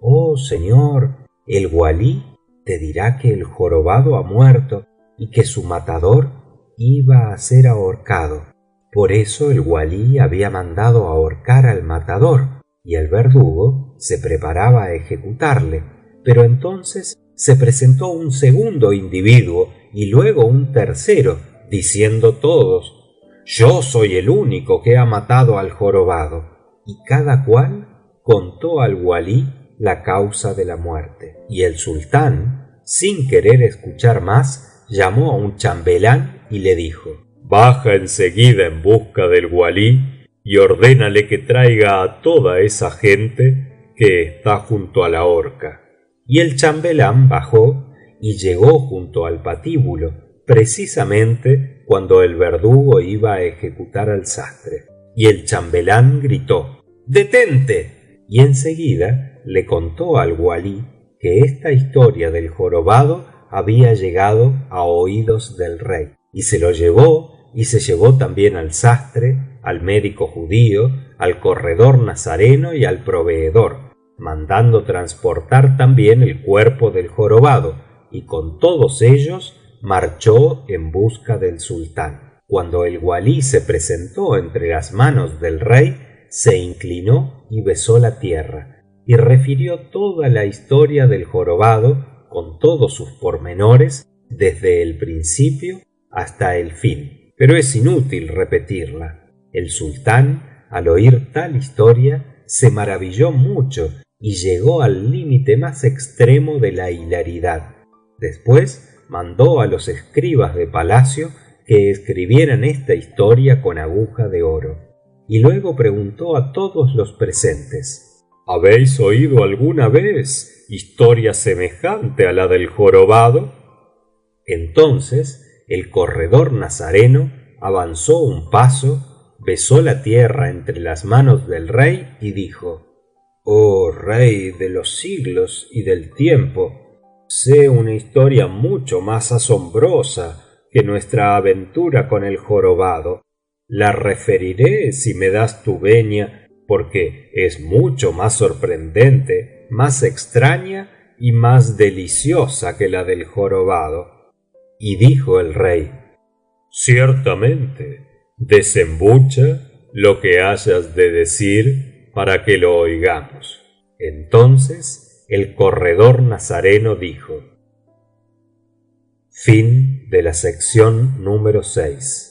oh señor, el walí te dirá que el jorobado ha muerto y que su matador iba a ser ahorcado. Por eso el walí había mandado ahorcar al matador, y el verdugo se preparaba a ejecutarle. Pero entonces se presentó un segundo individuo y luego un tercero, diciendo todos: yo soy el único que ha matado al jorobado. Y cada cual contó al walí la causa de la muerte. Y el sultán, sin querer escuchar más, llamó a un chambelán y le dijo: baja enseguida en busca del walí y ordénale que traiga a toda esa gente que está junto a la horca. Y el chambelán bajó y llegó junto al patíbulo, precisamente cuando el verdugo iba a ejecutar al sastre. Y el chambelán gritó: detente. Y enseguida le contó al walí que esta historia del jorobado había llegado a oídos del rey, y se lo llevó, y se llevó también al sastre, al médico judío, al corredor nazareno y al proveedor, mandando transportar también el cuerpo del jorobado, y con todos ellos marchó en busca del sultán. Cuando el walí se presentó entre las manos del rey, se inclinó y besó la tierra, y refirió toda la historia del jorobado con todos sus pormenores desde el principio hasta el fin, pero es inútil repetirla. El sultán, al oír tal historia, se maravilló mucho y llegó al límite más extremo de la hilaridad. Después mandó a los escribas de palacio que escribieran esta historia con aguja de oro, y luego preguntó a todos los presentes: ¿habéis oído alguna vez historia semejante a la del jorobado? Entonces el corredor nazareno avanzó un paso, besó la tierra entre las manos del rey y dijo: oh rey de los siglos y del tiempo, sé una historia mucho más asombrosa que nuestra aventura con el jorobado. La referiré si me das tu venia, porque es mucho más sorprendente, más extraña y más deliciosa que la del jorobado. Y dijo el rey: ciertamente, desembucha lo que hayas de decir para que lo oigamos. Entonces el corredor nazareno dijo: fin de la sección número 6.